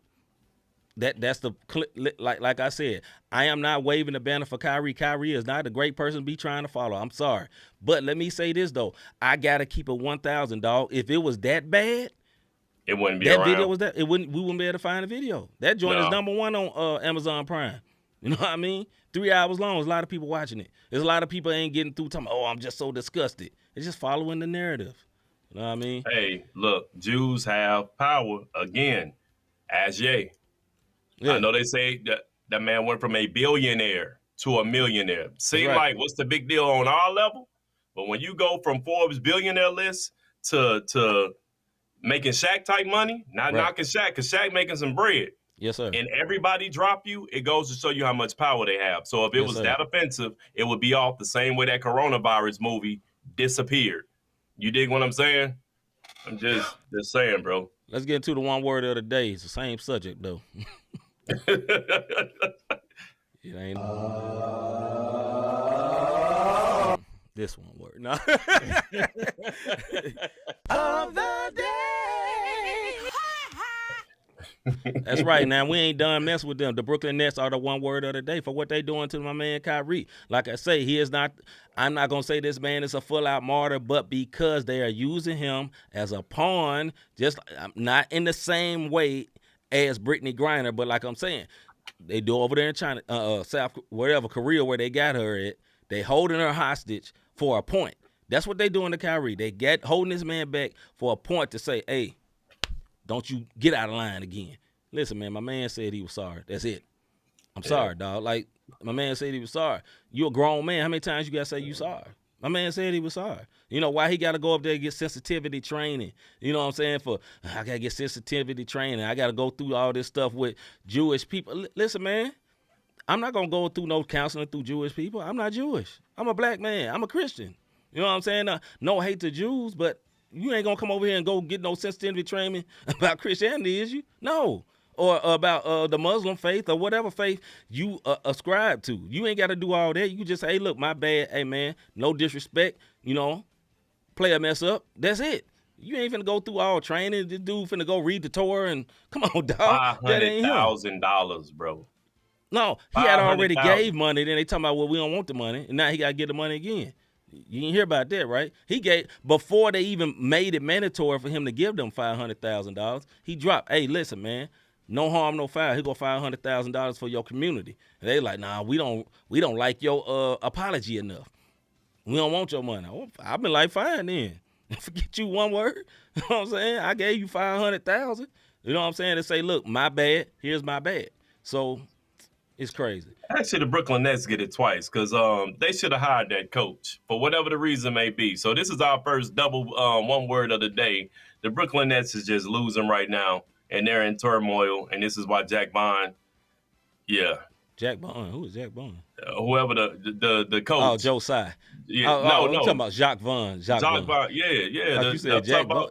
That's the like I said. I am not waving the banner for Kyrie. Kyrie is not a great person to be trying to follow. I'm sorry, but let me say this though. I gotta keep it 1,000, dog. If it was that bad, it wouldn't be that around. video was that. We wouldn't be able to find the video. That joint is #1 on Amazon Prime. You know what I mean? 3 hours long. There's a lot of people watching it. There's a lot of people ain't getting through talking, oh, I'm just so disgusted. It's just following the narrative. You know what I mean? Hey, look, Jews have power again. As Ye. Yeah. I know they say that man went from a billionaire to a millionaire. Seem like what's the big deal on our level? But when you go from Forbes billionaire list to making Shaq type money, not knocking Shaq, because Shaq making some bread. Yes, sir. And everybody drop you, it goes to show you how much power they have. So if it was that offensive, it would be off the same way that coronavirus movie disappeared. You dig what I'm saying? I'm just saying, bro. Let's get into the one word of the day. It's the same subject, though. It ain't this one word. No. Of the day. That's right. Now, we ain't done messing with them. The Brooklyn Nets are the one word of the day for what they doing to my man Kyrie. Like I say, I'm not going to say this man is a full-out martyr, but because they are using him as a pawn, just not in the same way as Brittany Griner, but like I'm saying, they do over there in China, South, wherever, Korea, where they got her at, they holding her hostage for a point. That's what they doing to Kyrie. They holding this man back for a point to say, hey, don't you get out of line again. Listen, man, my man said he was sorry. That's it. I'm sorry, dog. Like, my man said he was sorry. You a grown man. How many times you got to say you sorry? My man said he was sorry. You know, why he got to go up there and get sensitivity training? You know what I'm saying? I got to get sensitivity training. I got to go through all this stuff with Jewish people. Listen, man, I'm not going to go through no counseling through Jewish people. I'm not Jewish. I'm a black man. I'm a Christian. You know what I'm saying? No hate to Jews, but you ain't going to come over here and go get no sensitivity training about Christianity, is you? No. Or about the Muslim faith or whatever faith you ascribe to. You ain't got to do all that. You just say, hey, look, my bad. Hey, man, no disrespect. You know, play a mess up. That's it. You ain't finna go through all training. This dude finna go read the Torah and come on, dog. $500,000, bro. No, he had already gave money. Then they talking about, well, we don't want the money. And now he got to get the money again. You didn't hear about that, right? He gave, before they even made it mandatory for him to give them $500,000, he dropped, hey, listen, man, no harm, no foul. He go $500,000 for your community. And they like, nah, we don't like your apology enough. We don't want your money. I've been like, fine then. Forget you one word. You know what I'm saying? I gave you $500,000. You know what I'm saying? To say, look, my bad. Here's my bad. So it's crazy. Actually, the Brooklyn Nets get it twice because they should have hired that coach for whatever the reason may be. So this is our first double one word of the day. The Brooklyn Nets is just losing right now, and they're in turmoil. And this is why Jack Bond, Jack Bond. Who is Jack Bond? Whoever the coach. Oh, Joe Tsai. Yeah, no. I'm talking about Jacques Vaughn. Jacques Vaughn. Yeah. Like you said,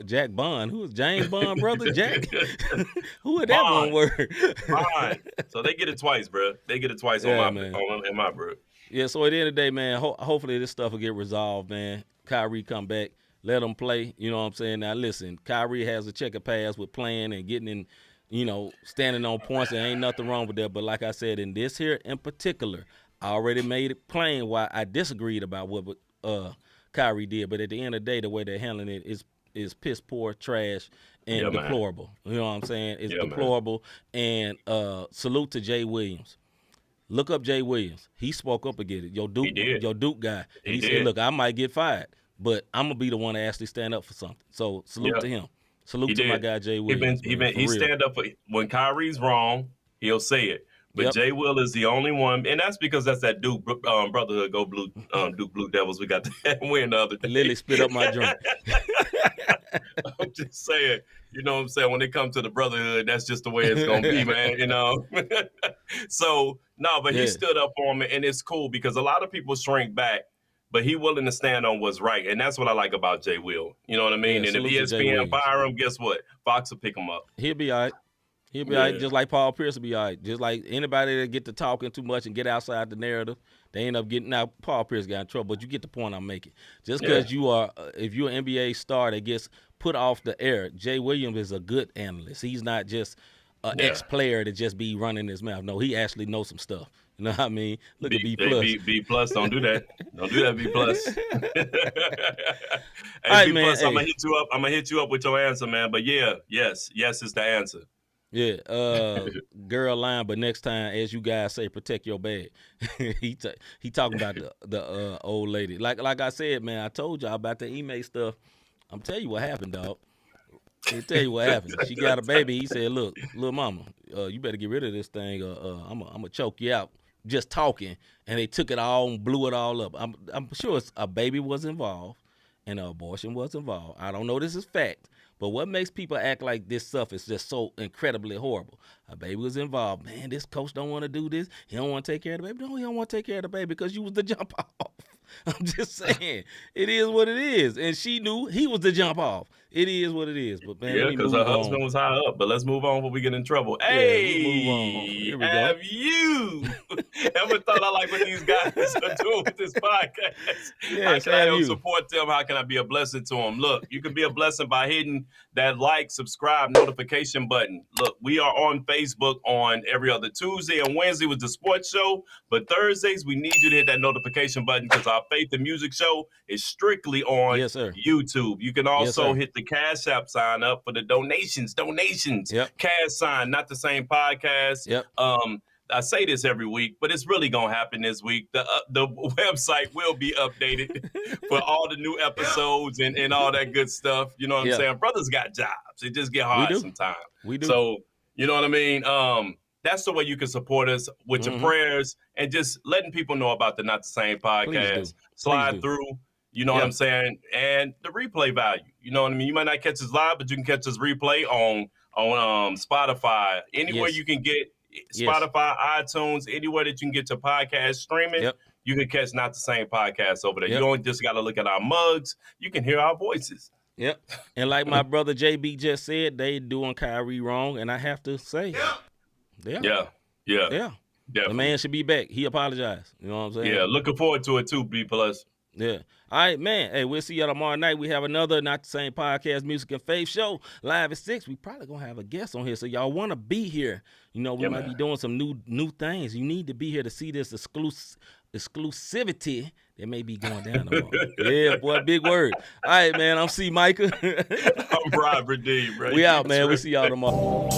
Jack Bond. Who is James Bond, brother? Jack? Who is that one word? Fine. So they get it twice, bro. They get it twice in my bro. Yeah, so at the end of the day, man, hopefully this stuff will get resolved, man. Kyrie come back. Let him play. You know what I'm saying? Now, listen, Kyrie has a checker pass with playing and getting in, standing on points. There ain't nothing wrong with that. But like I said, in this here in particular, I already made it plain why I disagreed about what Kyrie did. But at the end of the day, the way they're handling it is piss poor, trash, and deplorable. Man. You know what I'm saying? It's deplorable. Man. And salute to Jay Williams. Look up Jay Williams. He spoke up against it. Your Duke guy. He said, look, I might get fired, but I'm going to be the one to actually stand up for something. So salute to him. Salute to my guy, Jay Williams. He stand up for when Kyrie's wrong, he'll say it. But Jay Will is the only one, and that's because that's that Duke brotherhood. Go Blue, Duke Blue Devils. We got that win the other day. Lily spit up my drink. I'm just saying, you know what I'm saying? When it comes to the brotherhood, that's just the way it's going to be, man, So, no, but he stood up for him, and it's cool because a lot of people shrink back, but he willing to stand on what's right, and that's what I like about Jay Will. You know what I mean? And if ESPN fire him, guess what? Fox will pick him up. He'll be all right. He'll be all right, just like Paul Pierce will be all right. Just like anybody that get to talking too much and get outside the narrative, they end up getting out. Paul Pierce got in trouble, but you get the point I'm making. Just because you are, if you're an NBA star that gets put off the air, Jay Williams is a good analyst. He's not just an ex-player that just be running his mouth. No, he actually knows some stuff. You know what I mean? Look at B+. B+, don't do that. Don't do that, B+. Hey, right, B+, man, I'm gonna hit you up. I'm gonna hit you up with your answer, man. But yes is the answer. Yeah, girl line, but next time, as you guys say, protect your bag. he talking about the old lady. Like I said, man, I told y'all about the email stuff. I'm telling you what happened, dog. I'll tell you what happened. She got a baby. He said, look, little mama, you better get rid of this thing. I'm gonna choke you out. Just talking, and they took it all and blew it all up. I'm sure a baby was involved and an abortion was involved. I don't know this is fact. But what makes people act like this stuff is just so incredibly horrible? A baby was involved. Man, this coach don't want to do this. He don't want to take care of the baby. No, he don't want to take care of the baby because you was the jump off. I'm just saying. It is what it is. And she knew he was the jump off. It is what it is. But man, because her husband was high up. But let's move on before we get in trouble. Hey, move on. Here we have go. You ever thought I like what these guys are doing with this podcast? Yes, how can I support them? How can I be a blessing to them? Look, you can be a blessing by hitting that like, subscribe, notification button. Look, we are on Facebook on every other Tuesday and Wednesday with the sports show. But Thursdays, we need you to hit that notification button because our Faith and Music show is strictly on YouTube. You can also hit the Cash App sign up for the donations. Yep. Cash sign, not the same podcast. Yep. I say this every week, but it's really going to happen this week. The website will be updated for all the new episodes and all that good stuff. You know what I'm saying? Brothers got jobs. It just get hard sometimes. We do. So, you know what I mean? That's the way you can support us with your prayers and just letting people know about the Not the Same podcast. Slide through. You know what I'm saying? And the replay value. You know what I mean? You might not catch us live, but you can catch us replay on Spotify. Anywhere you can get Spotify, iTunes, anywhere that you can get your podcast streaming, you can catch Not the Same podcast over there. You don't just got to look at our mugs. You can hear our voices. Yep. And like my brother JB just said, they doing Kyrie wrong, and I have to say, Yeah. The man should be back. He apologized. You know what I'm saying? Yeah, looking forward to it too, B+. Yeah. All right, man. Hey, we'll see y'all tomorrow night. We have another Not the Same podcast, Music and Faith show live at 6. We probably gonna have a guest on here, so y'all want to be here. You know, we might be doing some new things. You need to be here to see this exclusivity that may be going down tomorrow. Yeah, boy, big word. All right, man. I'm C. Micah. I'm Robert D. Bro. We out, man. We'll see y'all tomorrow.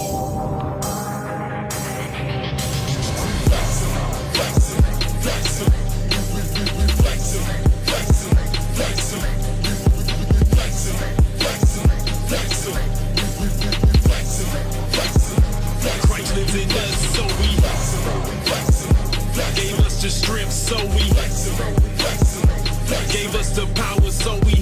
In us, so we gave us the strength, so we gave us the power, so we